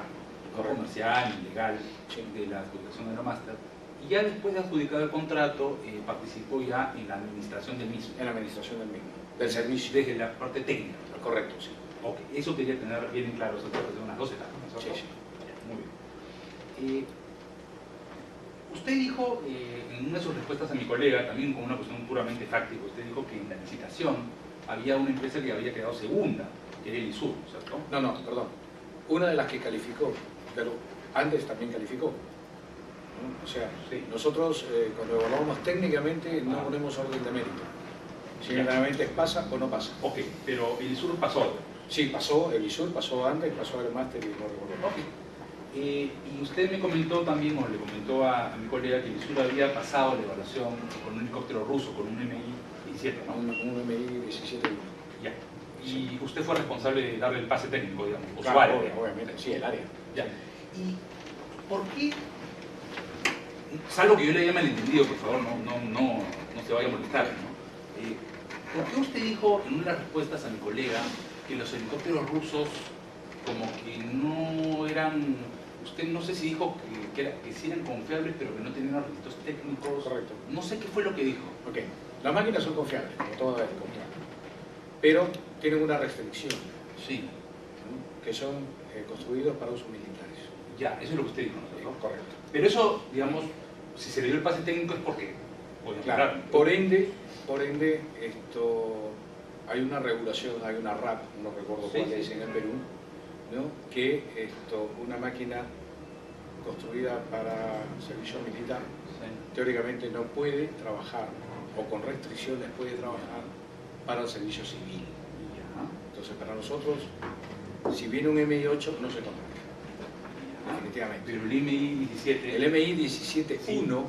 comercial y legal, de la adjudicación de Aeromaster, y ya después de adjudicar el contrato, participó ya en la administración del mismo. En la administración del mismo, del servicio. Desde la parte técnica. Correcto, sí. Ok, eso quería tener bien claro, eso de unas dos etapas, ¿no? Sí, sí. Muy bien. Usted dijo, en una de sus respuestas a mi colega, también con una cuestión puramente fáctica, usted dijo que en la licitación había una empresa que había quedado segunda, que era el ISUR, ¿cierto? No, perdón. Una de las que calificó, pero antes también calificó, ¿no? O sea, sí, nosotros cuando evaluamos técnicamente no ponemos orden de mérito. Simplemente pasa o no pasa. Ok, pero el ISUR pasó. Sí, pasó, el ISUR pasó antes, pasó el máster y no recuerdo. Ok. Y usted me comentó también, o le comentó a mi colega, que el ISUR había pasado la evaluación con un helicóptero ruso, con un MI-17, ¿no? Un MI-17. Ya. Y usted fue responsable de darle el pase técnico, digamos, Claro, usuario. obviamente, sí, el área. Ya. ¿Y por qué? Salvo que yo le haya malentendido, por favor, no se vaya a molestar, ¿no? ¿Por qué usted dijo en una de las respuestas a mi colega que los helicópteros rusos como que no eran, usted no sé si dijo que sí eran confiables, pero que no tenían los requisitos técnicos? Correcto. No sé qué fue lo que dijo. Ok, las máquinas son confiables, como todas las de contrato, pero tienen una restricción, Sí. ¿no?, que son construidos para usos militares. Ya, eso es lo que usted dijo, ¿no? Correcto. Pero eso, digamos, si se le dio el pase técnico es porque... Claro, por ende, hay una regulación, hay una RAP, no recuerdo cuál es en el Perú, ¿no? Que una máquina construida para servicio militar teóricamente no puede trabajar, o con restricciones puede trabajar para el servicio civil. Entonces, para nosotros, si viene un MI-8, no se contrata, definitivamente. Pero el MI 17... El MI 17-1,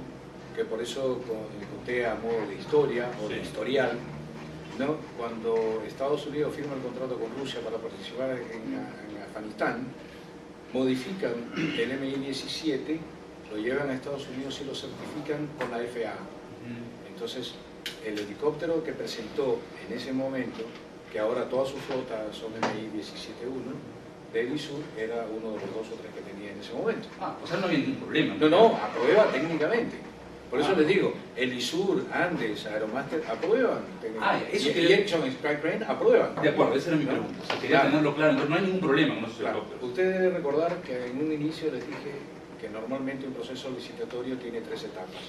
que por eso conté a modo de historia o de historial, ¿no? Cuando Estados Unidos firma el contrato con Rusia para participar en Afganistán, modifican el MI-17, lo llevan a Estados Unidos y lo certifican con la FAA. Entonces, el helicóptero que presentó en ese momento, que ahora toda su flota son MI 17-1, de Elisur era uno de los 2 o 3 que tenía en ese momento. O sea, no había ningún problema. No, aprueba técnicamente. Por eso les digo, Elisur, Andes, Aeromaster aprueban. Eso y Action Strike Crane aprueban. De acuerdo, esa era mi pregunta. O sea, quería tenerlo claro, entonces no hay ningún problema con esos helicópteros. Usted debe recordar que en un inicio les dije que normalmente un proceso licitatorio tiene 3 etapas.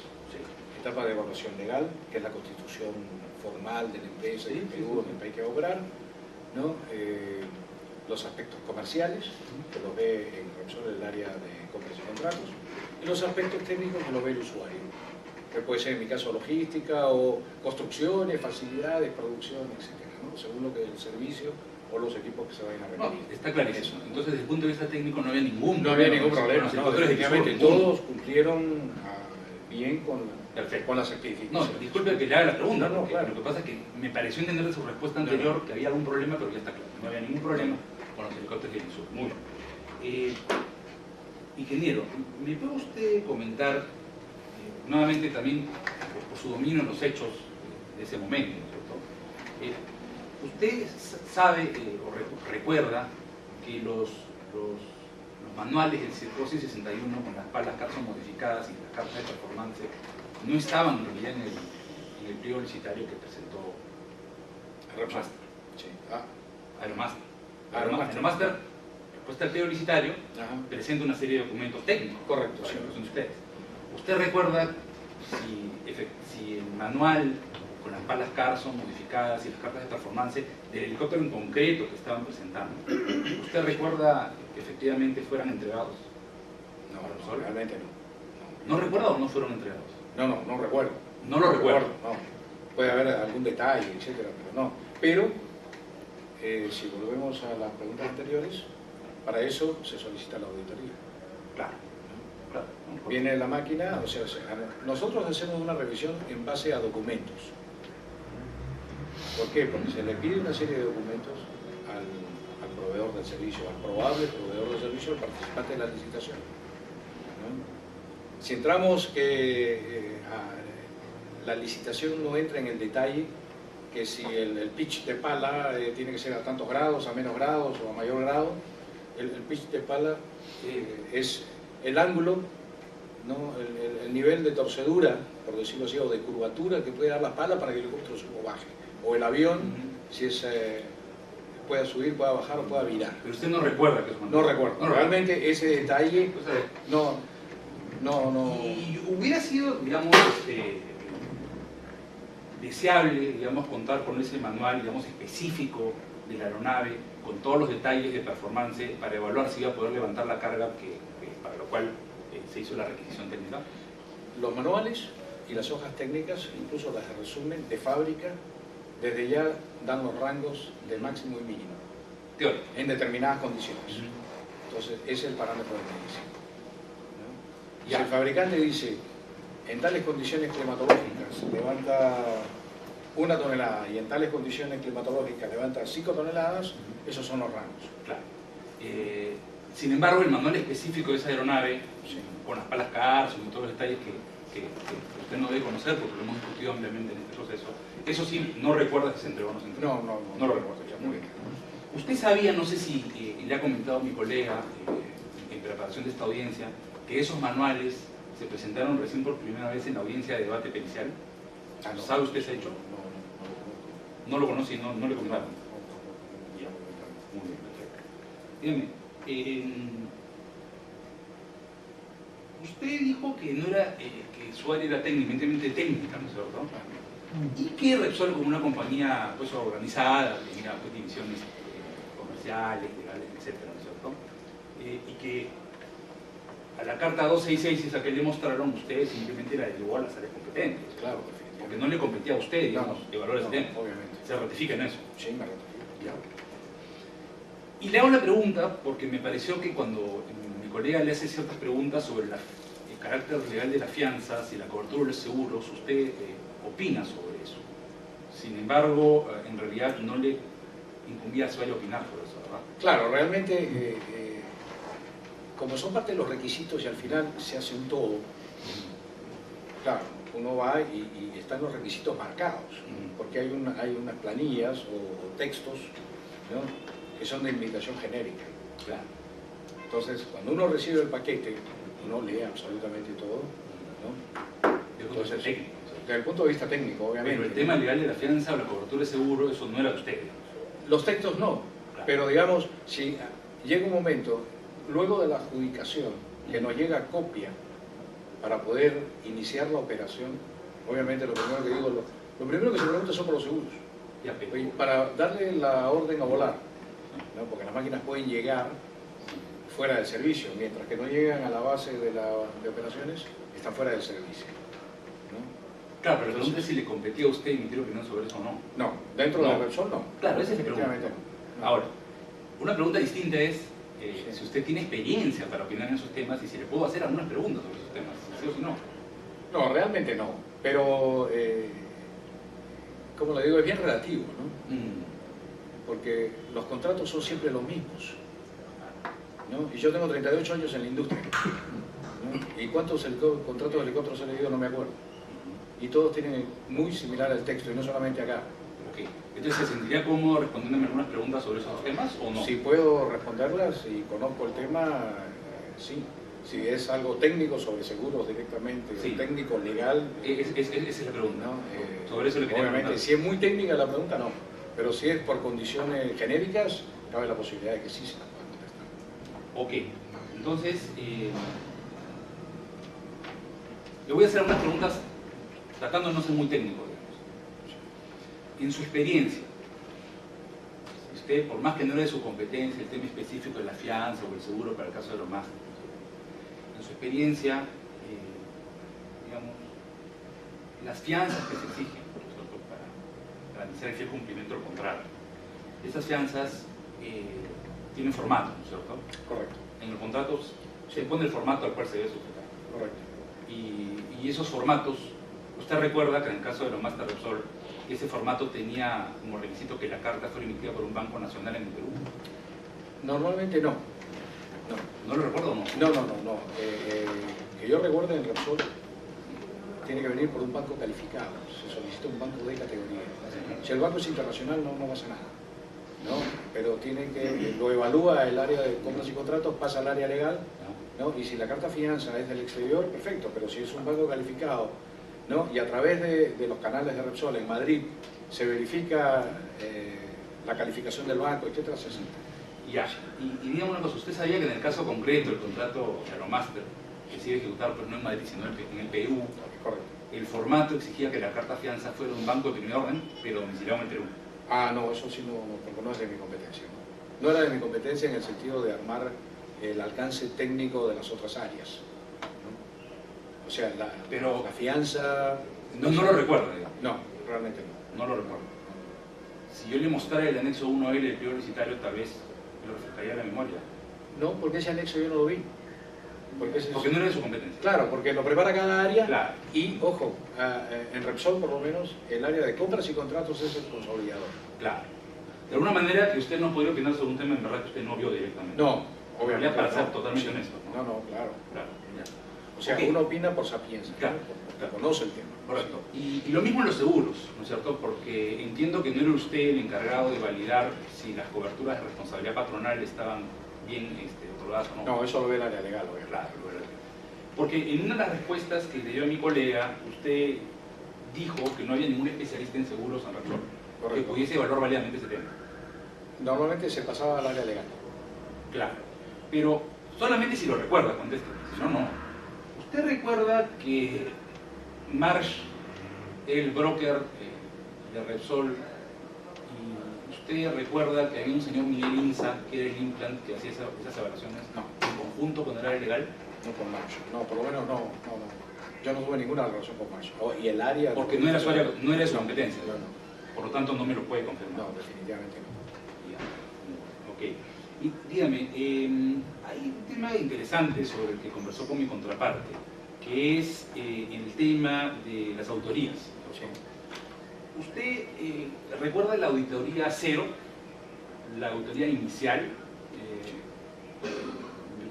Etapa de evaluación legal, que es la constitución formal de la empresa y el Perú, en el país que va a operar, ¿no? Los aspectos comerciales, que los ve en Repsol, el área de comercio y contratos, y los aspectos técnicos que los ve el usuario, que puede ser en mi caso logística o construcciones, facilidades, producción, etcétera, ¿no? Según lo que el servicio o los equipos que se vayan a requerir. Está clarísimo. Entonces, desde el punto de vista técnico no había ningún problema. No había ningún problema, no, definitivamente todos cumplieron bien con la certificación. No, disculpe que le haga la pregunta, No, porque claro. lo que pasa es que me pareció entender de su respuesta anterior que había algún problema, pero ya está claro. No había ningún problema con los helicópteros de Elisur. Muy bien. Ingeniero, ¿me puede usted comentar, nuevamente también por su dominio en los hechos de ese momento, ¿no es cierto? ¿Usted sabe o recuerda que los manuales del Circosis 61 con las palas Carson modificadas y las cartas de performance no estaban en realidad en el pliego licitario que presentó Aeromaster? Sí. Aeromaster, respuesta al pliego licitario, Ajá. presenta una serie de documentos técnicos. Correcto, para sí. evaluación de ustedes. ¿Usted recuerda si el manual con las palas Carson modificadas y las cartas de performance del helicóptero en concreto que estaban presentando, usted recuerda que efectivamente fueran entregados? No, realmente no. ¿No recuerda o no fueron entregados? No recuerdo. No lo recuerdo. No. Puede haber algún detalle, etcétera, pero no. Pero, si volvemos a las preguntas anteriores, para eso se solicita la auditoría. Claro. Viene la máquina, o sea, nosotros hacemos una revisión en base a documentos. ¿Por qué? Porque se le pide una serie de documentos al proveedor del servicio, al probable proveedor del servicio, al participante de la licitación, ¿no? Si entramos que la licitación no entra en el detalle, que si el pitch de pala tiene que ser a tantos grados, a menos grados o a mayor grado, el pitch de pala es el ángulo, ¿no? El nivel de torcedura, por decirlo así, o de curvatura que puede dar la pala para que el helicóptero suba o baje, o el avión, si es, pueda subir, pueda bajar o pueda virar. Pero usted no recuerda que eso No recuerdo. Realmente ese detalle no. Y hubiera sido, digamos, deseable, digamos, contar con ese manual, digamos, específico de la aeronave, con todos los detalles de performance para evaluar si iba a poder levantar la carga para lo cual se hizo la requisición técnica. Los manuales y las hojas técnicas, incluso las de resumen de fábrica, desde ya dan los rangos de máximo y mínimo. Teórico. En determinadas condiciones. Entonces, ese es el parámetro de medición. ¿No? Si el fabricante dice, en tales condiciones climatológicas levanta 1 tonelada y en tales condiciones climatológicas levanta 5 toneladas, esos son los rangos. Claro. Sin embargo, el manual específico de esa aeronave, con las palas Carson y todos los detalles que usted no debe conocer porque lo hemos discutido ampliamente en este proceso, eso sí, no recuerda si se entregó o no se entregó. No lo recuerdo ya. Muy bien. Usted sabía, no sé si le ha comentado mi colega en preparación de esta audiencia, que esos manuales se presentaron recién por primera vez en la audiencia de debate pericial. ¿Sabe usted ese hecho? No lo conoce y no le comentaron. Muy bien, perfecto. dígame, usted dijo que no era, que su área era técnicamente técnica, ¿no es cierto? Y que Repsol, como una compañía pues organizada, tenía pues, divisiones comerciales, legales, etcétera, ¿no es cierto? Y que a la carta 266, esa que le mostraron, ustedes simplemente la delegó a las áreas competentes. Claro, Porque no le competía a usted, digamos, evaluar ese tema. Obviamente. Se ratifica en eso. Sí, me ratifico. Ya. Y le hago la pregunta porque me pareció que cuando mi colega le hace ciertas preguntas sobre el carácter legal de las fianzas y la cobertura de los seguros, usted opina sobre eso. Sin embargo, en realidad no le incumbía a Ceballos opinar por eso, ¿verdad? Claro, realmente, como son parte de los requisitos y al final se hace un todo, claro, uno va y están los requisitos marcados, porque hay unas planillas o textos, ¿no?, que son de invitación genérica. Claro. Entonces, cuando uno recibe el paquete, uno lee absolutamente todo, ¿no? Entonces, técnico. Desde el punto de vista técnico, obviamente. Pero el tema legal de la fianza o la cobertura de seguro, eso no era de usted, digamos. Los textos no, Claro. pero digamos, si llega un momento, luego de la adjudicación, que nos llega copia para poder iniciar la operación, obviamente lo primero que digo, lo primero que se pregunta son por los seguros. Ya, pero- Oye, para darle la orden a volar, ¿no? Porque las máquinas pueden llegar fuera del servicio, mientras que no llegan a la base de operaciones, están fuera del servicio, ¿no? Claro, pero la pregunta es si le competía a usted emitir opinión sobre eso o no. No, dentro de No. la Repsol no. Claro, esa es la pregunta. Definitivamente no. Ahora, una pregunta distinta es Sí. si usted tiene experiencia para opinar en esos temas y si le puedo hacer algunas preguntas sobre esos temas, sí o si no. No, realmente no, pero, como le digo, es bien relativo, ¿no? Porque los contratos son siempre los mismos, ¿no? Y yo tengo 38 años en la industria, ¿no? ¿Y cuántos contratos de helicópteros he leído? No me acuerdo. Y todos tienen muy similar el texto, y no solamente acá. Ok. Entonces, ¿se sentiría cómodo respondiéndome algunas preguntas sobre esos temas o no? Si puedo responderlas y conozco el tema, sí. Si es algo técnico sobre seguros directamente, Sí. o técnico legal, Esa es la pregunta. ¿no? Sobre eso le quería Obviamente, preguntar. si es muy técnica la pregunta, no. Pero si es por condiciones genéricas, cabe la posibilidad de que sí se la puedan contestar. Ok. Entonces, le voy a hacer algunas preguntas tratando de no ser muy técnico, digamos. En su experiencia, usted, por más que no era de su competencia el tema específico de la fianza o el seguro para el caso de los másteres, en su experiencia, digamos, las fianzas que se exigen, ¿no es cierto?, para garantizar el fiel cumplimiento del contrato, esas fianzas tienen formato, ¿no es cierto? Correcto, En los contratos se pone el formato al cual se debe sujetar. correcto. Y esos formatos, usted recuerda que en el caso de los Master Repsol, ese formato tenía como requisito que la carta fuera emitida por un banco nacional en el Perú. Normalmente no. ¿No lo recuerdo o no? No. Que yo recuerde en Repsol, tiene que venir por un banco calificado. Se solicita un banco de categoría. Si el banco es internacional, no pasa nada, ¿no? Pero tiene que, lo evalúa el área de compras y contratos, pasa al área legal, ¿no? Y si la carta fianza es del exterior, perfecto, pero si es un banco calificado, ¿no?, y a través de los canales de Repsol en Madrid se verifica la calificación del banco, etcétera, se acepta. Ya. Y dígame una cosa, ¿usted sabía que en el caso concreto, el contrato Aeromaster, que se iba a ejecutar pues, no en Madrid, sino en el Perú, Correcto. el formato exigía que la carta fianza fuera de un banco de primer orden, pero domiciliado en el Perú? Ah, no, eso sí no, porque no es de mi competencia. No era de mi competencia en el sentido de armar el alcance técnico de las otras áreas, ¿no? O sea, la fianza... No lo recuerdo, digamos. No, realmente no. No lo recuerdo. Si yo le mostrara el anexo 1L del pliego licitario, tal vez me lo refrescaría la memoria. No, porque ese anexo yo no lo vi. Porque no era de su competencia. Claro, porque lo prepara cada área. Claro. Y, ojo, en Repsol por lo menos, el área de compras y contratos es el consolidador. Claro. De alguna manera que usted no podría opinar sobre un tema en verdad que usted no vio directamente. No, obviamente. Para ser no. totalmente Sí. honesto. No, claro. Claro, ya. O sea, Ok. uno opina por sapiencia, ¿no? Claro, Porque claro. conoce el tema. Correcto. Y lo mismo en los seguros, ¿no es cierto? Porque entiendo que no era usted el encargado de validar si las coberturas de responsabilidad patronal estaban bien otorgadas o no. No, eso lo ve el área legal, obviamente. Claro, lo era. Porque en una de las respuestas que le dio a mi colega, usted dijo que no había ningún especialista en seguros en Repsol que Correcto. pudiese evaluar válidamente ese tema. Normalmente se pasaba al área legal. Claro, pero solamente si lo recuerda, conteste, si no, no. ¿Usted recuerda que Marsh, el broker de Repsol, y usted recuerda que había un señor Miguel Inza, que era el implant que hacía esas evaluaciones? No. ¿En conjunto con el área legal? No con Marsh. No, por lo menos no. Yo no tuve ninguna relación con Marsh. Y el área... Porque no era su área, no era su No, competencia. No, no. Por lo tanto, no me lo puede confirmar. No, definitivamente no. Ya. Ok. Y dígame, hay un tema interesante sobre el que conversó con mi contraparte, que es el tema de las autorías. Sí. ¿Usted recuerda la auditoría cero, la auditoría inicial?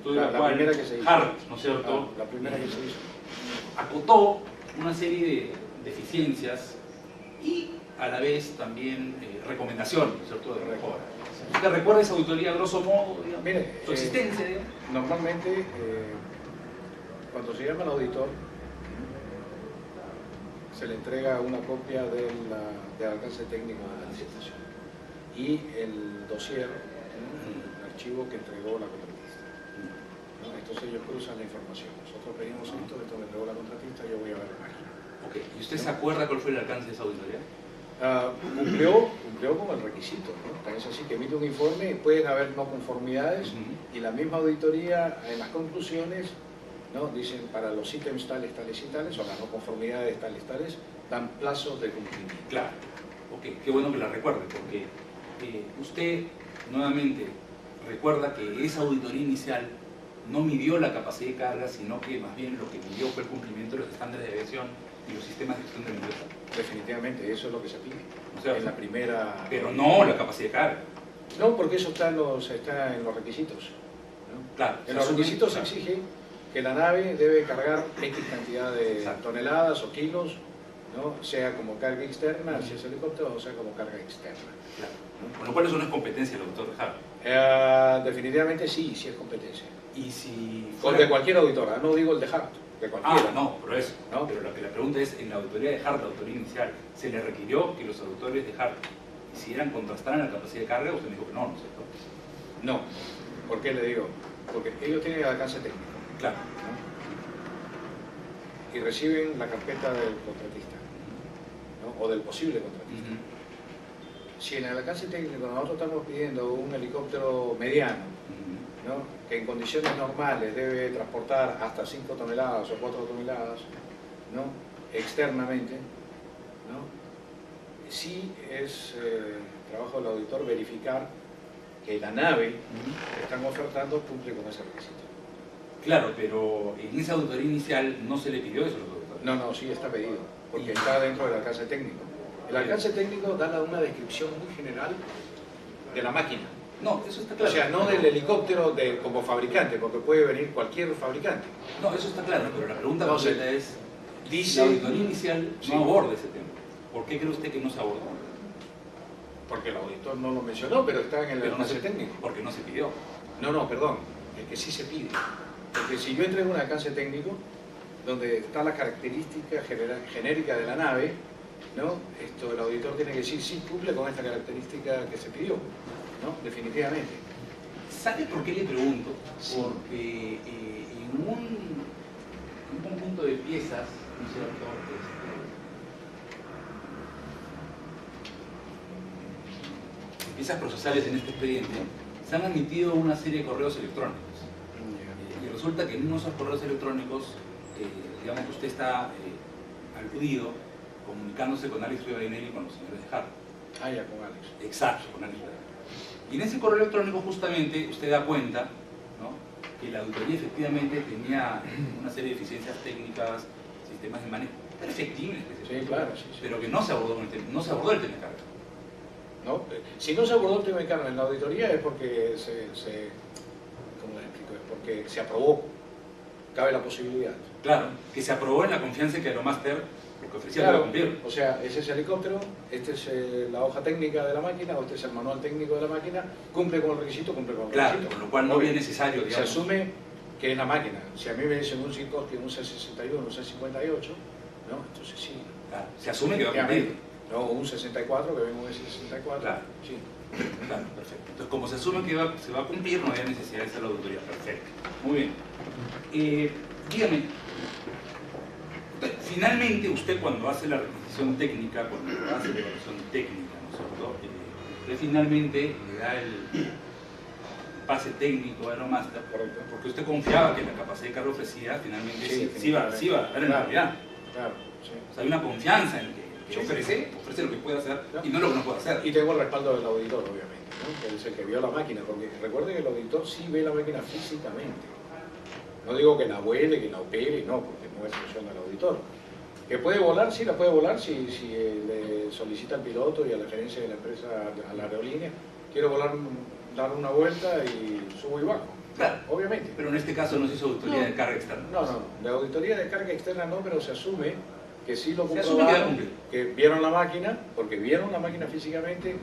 La primera que se hizo. Hart, ¿no es cierto? La primera que se hizo. Acotó una serie de deficiencias y a la vez también recomendaciones, ¿no es cierto?, de mejora. ¿Usted recuerda esa auditoría grosso modo, digamos, Mire, su existencia, digamos? Normalmente, cuando se llama al auditor, se le entrega una copia del alcance técnico de la licitación y el dossier, el archivo que entregó la contratista. ¿No? Entonces ellos cruzan la información. Nosotros pedimos esto me entregó la contratista, yo voy a ver la máquina. Ok, ¿y usted se acuerda cuál fue el alcance de esa auditoría? Cumplió con el requisito, ¿no? Tan es así que emite un informe, pueden haber no conformidades y la misma auditoría en las conclusiones, ¿no?, dicen para los ítems tales, tales y tales, o las no conformidades tales, tales, dan plazos de cumplimiento. Claro, ok, qué bueno que la recuerde, porque usted nuevamente recuerda que esa auditoría inicial no midió la capacidad de carga, sino que más bien lo que midió fue el cumplimiento de los estándares de aviación y los sistemas de gestión de la empresa. Definitivamente, eso es lo que se pide. O sea, en la primera... Pero no la capacidad de carga. No, porque eso está en los requisitos. ¿No? Claro, En los requisitos se claro, exige que la nave debe cargar X cantidad de exacto, toneladas o kilos, ¿no?, sea como carga externa, si es helicóptero, o sea como carga externa. claro. Con lo cual eso no es competencia del doctor Hart. Definitivamente sí es competencia. Y si Con fuera... de cualquier auditora, no digo el de Hart, de cualquiera. no, pero eso. ¿No? Pero lo que la pregunta es, en la auditoría de Hart, la auditoría inicial, ¿se le requirió que los auditores de Hart hicieran, contrastaran la capacidad de carga? Usted me dijo que no, ¿no es cierto? No. ¿Por qué le digo? Porque ellos tienen el alcance técnico. Claro. ¿No? Y reciben la carpeta del contratista, ¿no?, o del posible contratista. Si en el alcance técnico nosotros estamos pidiendo un helicóptero mediano, ¿no?, que en condiciones normales debe transportar hasta 5 toneladas o 4 toneladas, ¿no?, externamente, ¿no?, sí es trabajo del auditor verificar que la nave que están ofertando cumple con ese requisito. Claro, pero en esa auditoría inicial no se le pidió eso a los auditores. No, sí está pedido, porque está dentro del alcance técnico. El alcance técnico da una descripción muy general de la máquina. No, eso está claro. O sea, no del helicóptero como fabricante, porque puede venir cualquier fabricante. No, eso está claro, pero la pregunta No sé. completa es, Dice, la auditoría inicial Sí. no aborda ese tema. ¿Por qué cree usted que no se abordó? porque el auditor no lo mencionó, pero está en el Pero no alcance se, técnico. porque no se pidió. No, perdón, es que sí se pide. Porque si yo entrego un alcance técnico, donde está la característica genérica de la nave, ¿no?, el auditor tiene que decir, sí, cumple con esta característica que se pidió, ¿no?, definitivamente. ¿Sabe por qué le pregunto? Sí. Porque en un conjunto de piezas, ¿no es cierto?, piezas procesales en este expediente, se han emitido una serie de correos electrónicos. Y resulta que en uno de esos correos electrónicos, digamos que usted está aludido comunicándose con Alex Rivadenelli y con los señores de Hart. Ah, ya, con Alex. Exacto, con Alex Rivadenelli. Y en ese correo electrónico justamente usted da cuenta, ¿no?, que la auditoría efectivamente tenía una serie de deficiencias técnicas, sistemas de manejo perfectibles, Sí, claro, sí. pero que no se abordó el tema de carga. ¿No? Si no se abordó el tema de carga en la auditoría es porque ¿cómo les explico? Es porque se aprobó, cabe la posibilidad. Claro, que se aprobó en la confianza que Aeromaster, porque ofrecía para cumplir. O sea, ese es el helicóptero, esta es la hoja técnica de la máquina, o este es el manual técnico de la máquina, cumple con el requisito, cumple con el Claro, requisito. con lo cual no es necesario, Se digamos. asume que es la máquina. Si a mí me dicen un Sikorsky, un C61, un C58, ¿no?, entonces sí. Claro, se asume que va a cumplir. No, un 64, que venga un S64. Claro. Sí. Claro, perfecto. Entonces, como se asume que se va a cumplir, no hay necesidad de hacer la auditoría. Perfecto. Muy bien. Dígame, finalmente usted cuando hace la requisición técnica, cuando hace la evaluación técnica, ¿no es cierto? Usted finalmente le da el pase técnico a Aeromaster, porque usted confiaba que la capacidad de carga ofrecida finalmente sí iba a dar en realidad. Claro, sí. O sea, hay una confianza en que ofrece lo que puede hacer y no lo que no puede hacer. Y tengo el respaldo del auditor, obviamente, ¿no? Que es el que vio la máquina, porque recuerde que el auditor sí ve la máquina físicamente. No digo que la vuele, que la opere, no, porque no es función del auditor. ¿Que puede volar? Sí, la puede volar si le solicita al piloto y a la gerencia de la empresa, a la aerolínea, quiero volar, dar una vuelta y subo y bajo. Claro, obviamente. Pero en este caso no se hizo auditoría de carga externa. No, de auditoría de carga externa no, pero se asume que sí lo Se asume que va a comprobaron, cumplir. que vieron la máquina, porque vieron la máquina físicamente.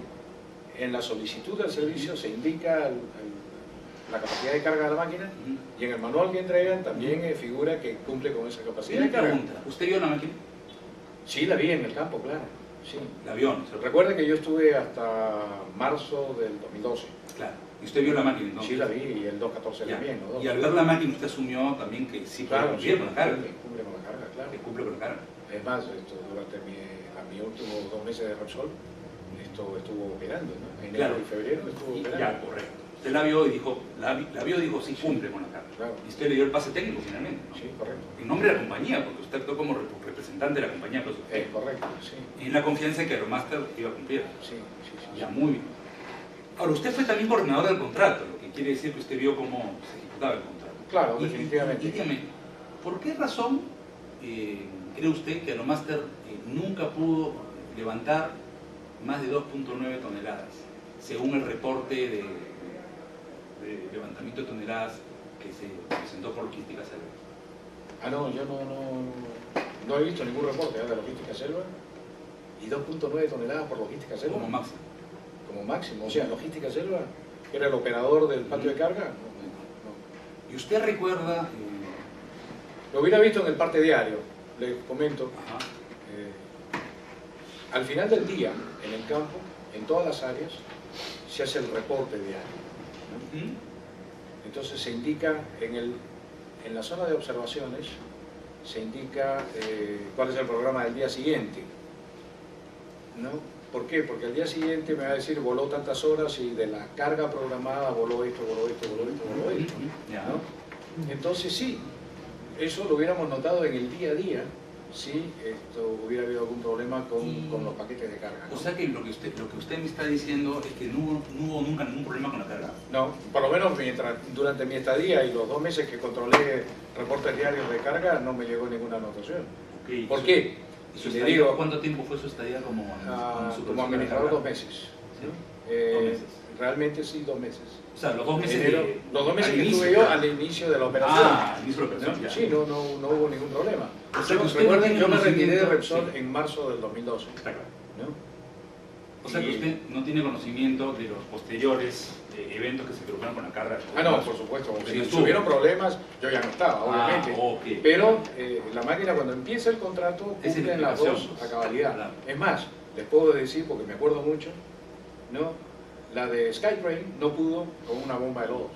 En la solicitud del servicio se indica la capacidad de carga de la máquina y en el manual que entregan también figura que cumple con esa capacidad de Una carga. pregunta, ¿usted vio la máquina? Sí, la vi en el campo, claro. Sí. La vio, ¿no es cierto? Recuerde que yo estuve hasta marzo del 2012. Claro. ¿Y usted vio la máquina entonces? Sí, la vi, y el 214 Ya. también. ¿No? Y al ver la máquina usted asumió también que sí puede Claro, cumplir con la carga. sí, cumple con la carga, claro. Que cumple con la carga. Es más, durante mis últimos 2 meses de Repsol, esto estuvo operando, ¿no? En enero y febrero estuvo operando. Ya, correcto. Usted la vio y dijo, sí cumple con la carga. Claro. Y usted le dio el pase técnico finalmente, ¿no? Sí, correcto. En nombre de la compañía, porque usted actuó como representante de la compañía. Pues, Correcto, sí. y en la confianza en que Aeromaster iba a cumplir. Sí. Ya, muy bien. Ahora, usted fue también coordinador del contrato, lo que quiere decir que usted vio cómo se ejecutaba el contrato. Claro, definitivamente. Y dígame, ¿por qué razón cree usted que Aeromaster nunca pudo levantar más de 2.9 toneladas, según el reporte de levantamiento de toneladas que se presentó por Logística Selva? No, yo no he visto ningún reporte de Logística Selva. ¿Y 2.9 toneladas por Logística Selva? Como máximo. Como máximo. O sea, Logística Selva, que era el operador del patio de carga, no. ¿Y usted recuerda? Lo hubiera visto en el parte diario, le comento. Ajá. Al final del día, en el campo, en todas las áreas, se hace el reporte diario. Entonces se indica en la zona de observaciones, se indica cuál es el programa del día siguiente, ¿no? ¿Por qué? Porque al día siguiente me va a decir voló tantas horas y de la carga programada voló esto, ¿no? Entonces sí, eso lo hubiéramos notado en el día a día si hubiera habido algún problema con los paquetes de carga, ¿no? O sea que lo que usted me está diciendo es que no hubo nunca ningún problema con la carga. No, por lo menos durante mi estadía y los 2 meses que controlé reportes diarios de carga no me llegó ninguna anotación. Okay. ¿Por qué? ¿Y le digo, cuánto tiempo fue su estadía como administrador? 2 meses. ¿Sí? 2 meses. Realmente sí, 2 meses. O sea, los 2 meses los 2 meses que estuve yo al inicio de la operación. Al inicio de la operación, Sí, no hubo ningún problema. O sea, que usted recuerden, no yo me tiene retiré de conocimiento, Repsol en marzo del 2012. Está claro. ¿No? O sea que usted no tiene conocimiento de los posteriores eventos que se produjeron con la carga. No, por supuesto. Porque Si no estuvo. tuvieron problemas, yo ya no estaba, obviamente. Okay. Pero la máquina cuando empieza el contrato Es cumple las dos a cabalidad. Claro. Es más, les puedo decir, porque me acuerdo mucho, ¿no? La de Skytrain no pudo con una bomba de lodos.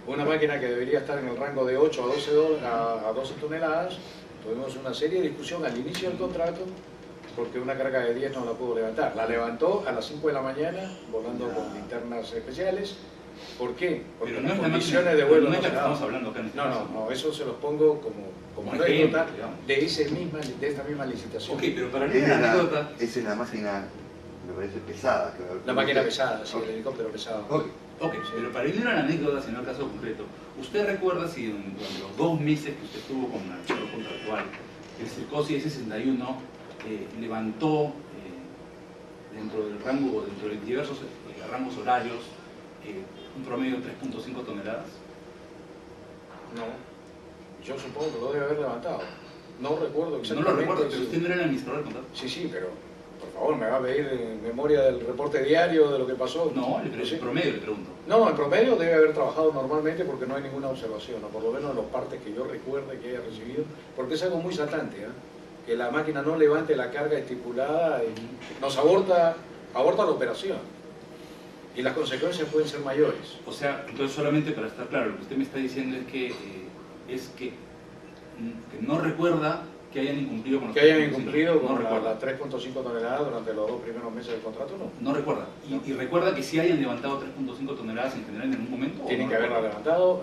Una máquina que debería estar en el rango de 8 a 12 toneladas. Tuvimos una seria discusión al inicio del contrato porque una carga de 10 no la pudo levantar. La levantó a las 5 de la mañana volando con linternas especiales. ¿Por qué? Porque Pero no las es la condiciones máquina, de vuelo no es no la se que estamos daban. hablando acá en este No, caso. eso se los pongo como anécdota de esta misma licitación. Ok, pero para mí una anécdota... Esa es la máquina, me parece pesada. La máquina pesada, sí, el helicóptero pesado. Ok, pero para ir a una anécdota, sino al caso concreto, ¿usted recuerda si durante los 2 meses que usted estuvo con el acuerdo contractual, el Circosi S61 levantó dentro del rango, dentro de diversos rangos horarios, un promedio de 3.5 toneladas? No, yo supongo que lo debe haber levantado. No recuerdo No exactamente. lo recuerdo, pero usted no era el administrador del contrato. Sí, pero por favor, me va a pedir en memoria del reporte diario de lo que pasó. No, el Sí. promedio le pregunto. No, en promedio debe haber trabajado normalmente porque no hay ninguna observación, o por lo menos en los partes que yo recuerde que haya recibido, porque es algo muy saltante, que la máquina no levante la carga estipulada y nos aborta la operación. y las consecuencias pueden ser mayores. O sea, entonces solamente para estar claro, lo que usted me está diciendo es que no recuerda que hayan incumplido con los Que hayan 3.5. incumplido No con recuerda. las 3.5 toneladas durante los 2 primeros meses del contrato, no. No recuerda. Y recuerda que si hayan levantado 3.5 toneladas en general en algún momento. Tienen ¿o que no haberla recuerda? levantado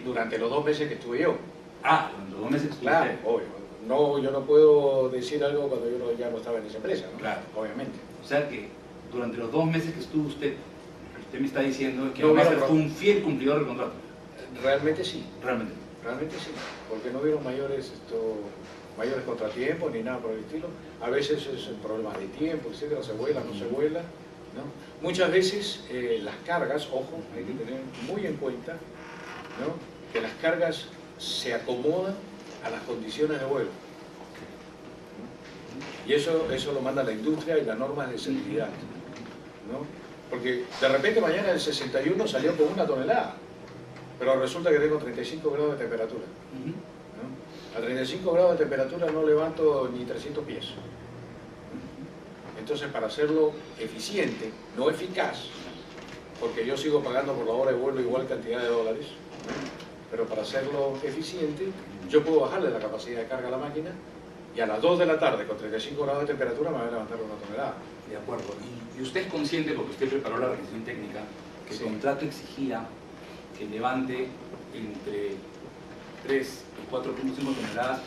durante los 2 meses que estuve yo. Ah, durante los 2 meses que estuvo Claro, usted. obvio. No, yo no puedo decir algo cuando yo ya no estaba en esa empresa, ¿no? Claro. Obviamente. O sea que durante los 2 meses que estuvo usted me está diciendo que No Aromaster hubieron fue un fiel cumplidor del contrato. Realmente sí. Realmente. Realmente sí, porque no hubieron mayores contratiempos ni nada por el estilo. A veces es problemas de tiempo, etcétera, se vuela, no se vuela, ¿no? Muchas veces las cargas, ojo, hay que tener muy en cuenta, ¿no?, que las cargas se acomodan a las condiciones de vuelo, ¿no? Y eso lo manda la industria y las normas de seguridad, ¿no? Porque de repente mañana el 61 salió con 1 tonelada, pero resulta que tengo 35 grados de temperatura, ¿no? A 35 grados de temperatura no levanto ni 300 pies. Entonces, para hacerlo eficiente, no eficaz, porque yo sigo pagando por la hora de vuelo igual cantidad de dólares, pero para hacerlo eficiente, yo puedo bajarle la capacidad de carga a la máquina y a las 2 de la tarde, con 35 grados de temperatura, me va a levantar 1 tonelada. De acuerdo. Y usted es consciente, porque usted preparó la requisición técnica, que Sí. el contrato exigía que levante entre 3 y 4.5 toneladas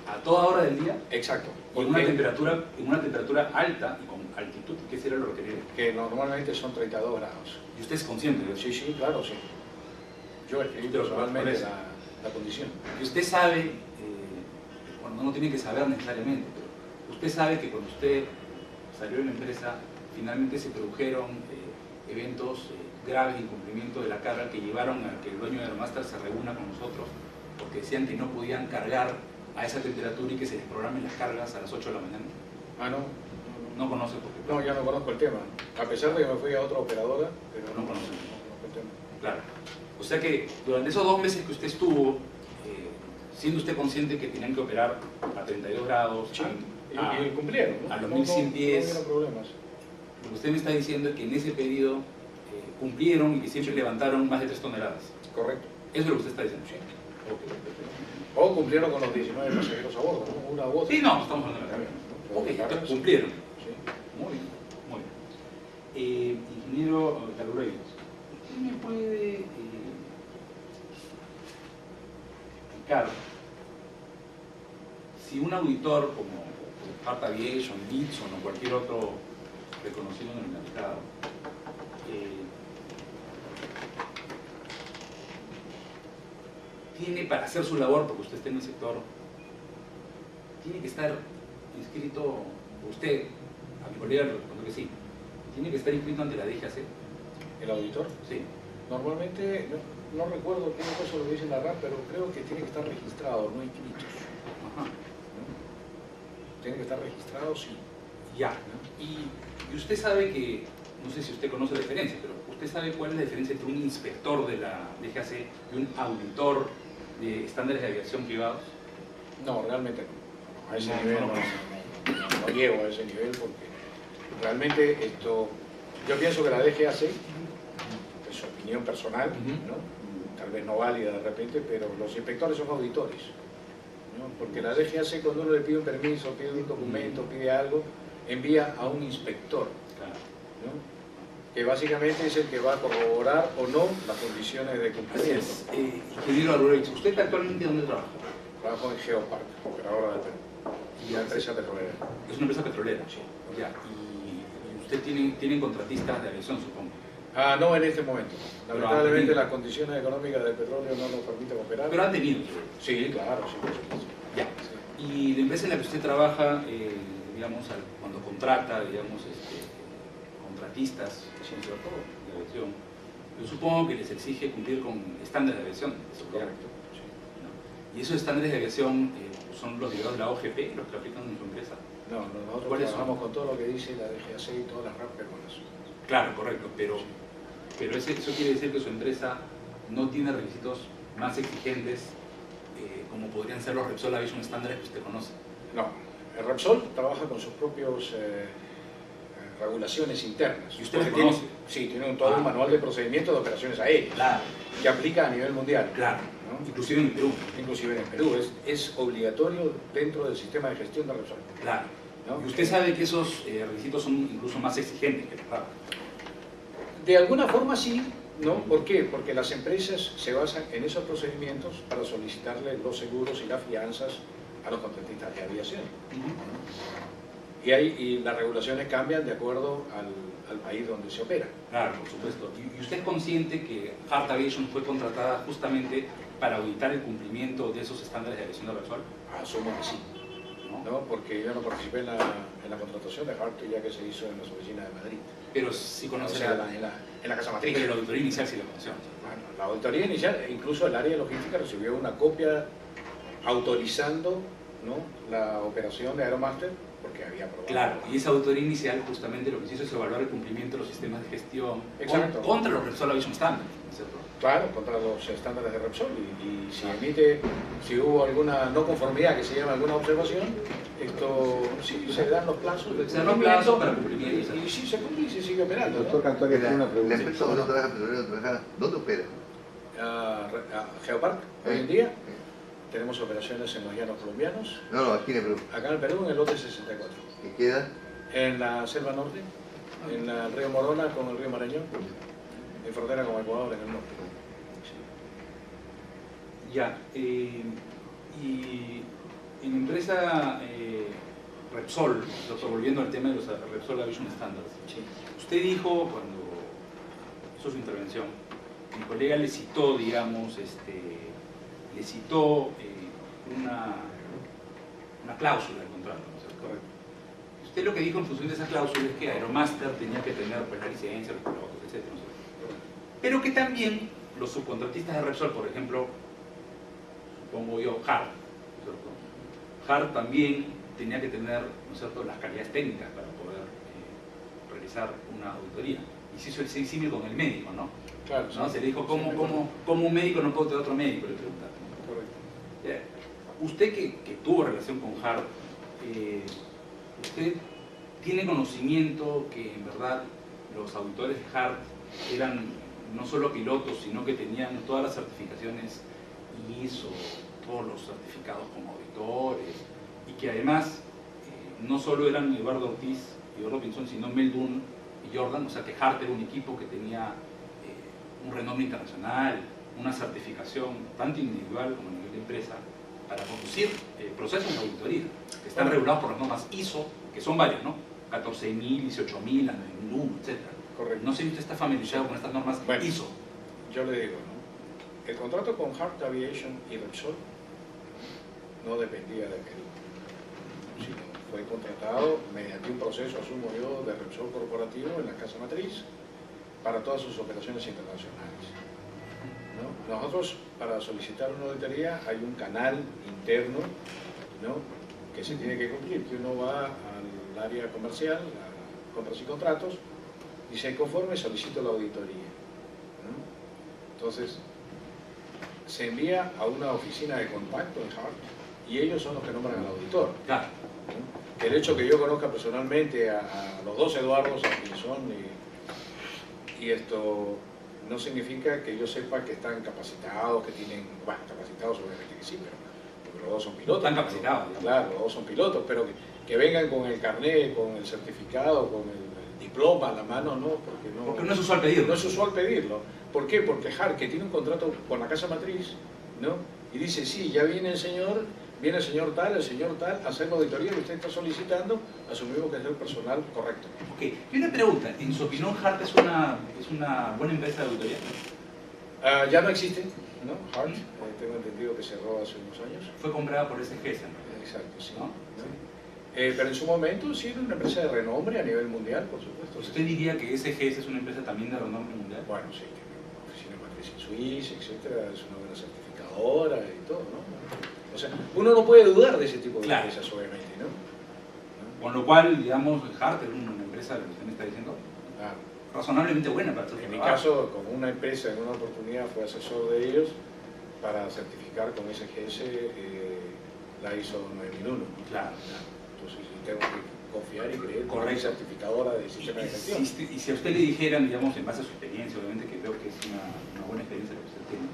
a toda hora del día Exacto. y en una temperatura alta y con altitud, que ese era lo requerido. Que normalmente son 32 grados. Y usted es consciente de eso. Sí, sí, claro, sí. Yo escribí Pero personalmente por eso. la condición. Y usted sabe, bueno, no tiene que saber necesariamente, pero usted sabe que cuando usted salió de la empresa, finalmente se produjeron eventos graves de incumplimiento de la carga que llevaron a que el dueño de Aromaster se reúna con nosotros porque decían que no podían cargar a esa temperatura y que se les programen las cargas a las 8 de la mañana. Ah, no. No conoce por qué. No, ya no conozco el tema. A pesar de que me fui a otra operadora, pero No conozco. el tema. Claro. O sea que durante esos 2 meses que usted estuvo, siendo usted consciente que tenían que operar a 32 grados, Sí, a- y cumplieron, ¿no? a los No, 1100 no, pies. No hubieron problemas. lo que usted me está diciendo es que en ese periodo cumplieron y que siempre levantaron más de 3 toneladas. Correcto. Eso es lo que usted está diciendo. Sí. Ok, perfecto. O cumplieron con los 19 pasajeros a bordo, ¿no? Una u otra. Sí, no, estamos hablando de la carga. Ok, entonces cumplieron. Sí. Muy bien, muy bien. Ingeniero Talureiro, ¿usted me puede explicar si un auditor como Part Aviation, Dixon o cualquier otro reconocido en el mercado tiene para hacer su labor, porque usted está en el sector, tiene que estar inscrito, usted, a mi colega le respondo que sí, tiene que estar inscrito ante la DGAC? ¿El auditor? Sí. Normalmente, no recuerdo qué cosa lo dice en la RAP, pero creo que tiene que estar registrado, no inscritos. Ajá. ¿No? Tiene que estar registrado, sí. Ya. Y usted sabe que, no sé si usted conoce la diferencia, pero usted sabe cuál es la diferencia entre un inspector de la DGAC y un auditor de estándares de aviación privados. No, realmente no. A ese No, nivel no, no llego a ese nivel porque realmente esto, yo pienso que la DGAC, es su opinión personal, ¿no? Tal vez no válida de repente, pero los inspectores son auditores, ¿no? Porque la DGAC cuando uno le pide un permiso, pide un documento, pide algo, envía a un inspector, Claro. ¿no? Que básicamente es el que va a corroborar o no las condiciones de Así cumplimiento. es. Ingeniero Alureich, ¿usted actualmente dónde trabaja? Trabajo en Geopark, operadora de Perú, Y una empresa petrolera. Es una empresa petrolera. Sí. Ya. Y usted tiene contratistas de aviación, supongo. Ah, no en este momento. Pero Lamentablemente han tenido. las condiciones económicas del petróleo no nos permiten operar. Pero han tenido. Sí, claro, sí, por supuesto. Ya. Sí. Y la empresa en la que usted trabaja, digamos, cuando contrata, digamos, contratistas, sobre todo de aviación, yo supongo que les exige cumplir con estándares de aviación. ¿Es correcto? Sí. ¿No? Y esos estándares de aviación son los derivados de la OGP, los que aplican en su empresa. No, nosotros ¿Cuáles son? trabajamos con todo lo que dice la DGAC y todas las RAP peruanas. Claro, correcto, pero eso quiere decir que su empresa no tiene requisitos más exigentes como podrían ser los Repsol Aviation estándares que usted conoce. No, el Repsol trabaja con sus propios regulaciones internas. ¿Y usted Porque las conoce? tiene todo un manual de procedimientos de operaciones aéreas Claro, que aplica a nivel mundial. claro. ¿no? Inclusive en el Perú. Inclusive en el Perú. Es obligatorio dentro del sistema de gestión de Repsol. Claro. ¿no? Y usted sabe que esos requisitos son incluso más exigentes que los RAP. De alguna forma sí, ¿no? ¿Por qué? Porque las empresas se basan en esos procedimientos para solicitarle los seguros y las fianzas a los contratistas de aviación. Y las regulaciones cambian de acuerdo al país donde se opera. Claro, por supuesto. ¿Y usted es consciente que Heart Aviation fue contratada justamente para auditar el cumplimiento de esos estándares de aviación de Repsol? Asumo que sí, ¿No? ¿no? Porque yo no participé en la contratación de Hart ya que se hizo en las oficinas de Madrid. Pero sí O conoce sea, en la casa matriz. pero la auditoría inicial sí la conoció. Bueno, la auditoría inicial, incluso el área de logística recibió una copia autorizando, ¿no?, la operación de Aeromaster porque había aprobado. Claro, y esa auditoría inicial justamente lo que se hizo es evaluar el cumplimiento de los sistemas de gestión Exacto. contra los Repsol Aviation Standards, ¿no es cierto? Claro, contra los estándares de Repsol y si hubo alguna no conformidad, que se llama alguna observación, si se dan los plazos de Se dan los plazos para cumplimiento. y si se cumple y se sigue operando, ¿no? Doctor Cantuaria tiene una La pregunta. empresa donde trabaja Petrolero trabaja, ¿dónde opera? A Geopark, hoy en día, tenemos operaciones en los llanos colombianos, No, aquí en el Perú. acá en el Perú, en el lote 64, ¿Qué queda? en la selva norte, en el río Morona con el río Marañón, en frontera con Ecuador en el norte. Ya, y en la empresa Repsol, doctor, volviendo al tema de los Repsol Aviation Standards, Sí. usted dijo cuando hizo su intervención, mi colega le citó, digamos, le citó una cláusula del contrato, ¿no es cierto? Correcto. Usted lo que dijo en función de esa cláusula es que Aeromaster tenía que tener pues, la licencia, los pilotos, etc. ¿no es cierto? Pero que también los subcontratistas de Repsol, por ejemplo, supongo yo, Hart, ¿no es cierto? Hart también tenía que tener, ¿no es cierto?, las calidades técnicas para poder realizar una auditoría. Y se hizo el símil con el médico, ¿no? Claro, ¿No? sí. Se le dijo, Sí, me acuerdo. ¿cómo un médico no puede tener otro médico? Le preguntaron. Correcto. Usted que tuvo relación con Hart, ¿usted tiene conocimiento que en verdad los auditores de Hart eran no solo pilotos, sino que tenían todas las certificaciones ISO, todos los certificados como auditores, y que además no solo eran Eduardo Ortiz y Eduardo Pinzón, sino Mel Dunn y Jordan, o sea que Hart era un equipo que tenía un renombre internacional, una certificación tanto individual como a nivel de empresa para conducir procesos de auditoría que están regulados por las normas ISO, que son varias, ¿no? 14.000, 18.000, 9.001, etc. Correcto. No sé si usted está familiarizado con estas normas Bueno. ISO. Yo le digo, ¿no? El contrato con Hart Aviation y Repsol no dependía de Perú, sino fue contratado mediante un proceso, asumo yo, de Repsol corporativo en la casa matriz para todas sus operaciones internacionales, ¿no? Nosotros, para solicitar una auditoría, hay un canal interno, ¿no?, que se tiene que cumplir, que uno va al área comercial, a compras y contratos, y si conforme solicito la auditoría, ¿no? Entonces, se envía a una oficina de contacto en Hart y ellos son los que nombran al auditor, Claro. ¿no? El hecho que yo conozca personalmente a los dos Eduardos, a Pinzón y esto no significa que yo sepa que están capacitados, que tienen, bueno, capacitados obviamente que sí, pero porque los dos son pilotos. Están capacitados, digamos. Claro, los dos son pilotos, pero que vengan con el carnet, con el certificado, con el diploma a la mano, no, Porque no es usual pedirlo. no es usual pedirlo. ¿Por qué? Porque Hart, que tiene un contrato con la casa matriz, ¿no?, y dice, sí, ya viene el señor tal, a hacer la auditoría que usted está solicitando, asumimos que es el personal correcto. Ok, y una pregunta, ¿en su opinión Hart es una buena empresa de auditoría? Ya no existe, ¿no? Hart, tengo entendido que cerró hace unos años. Fue comprada por SGS, Exacto, sí. ¿no? Pero en su momento sí era una empresa de renombre a nivel mundial, por supuesto. ¿Usted diría que SGS es una empresa también de renombre mundial? Bueno, sí, tiene una oficina matriz en Suiza, etcétera, es una buena certificadora y todo, ¿no? O sea, uno no puede dudar de ese tipo de Claro. empresas, obviamente, ¿no? Con lo cual, digamos, Hart es una empresa, lo que usted me está diciendo, Ah, razonablemente buena para su en mi trabajo. caso, con una empresa en una oportunidad fue asesor de ellos para certificar con SGS la ISO 9001. Claro. Entonces, sí, tengo que confiar y creer que Correcto. es certificadora de sistema de gestión. Y si a usted le dijeran, digamos, en base a su experiencia, obviamente que creo que es una buena experiencia que usted tiene,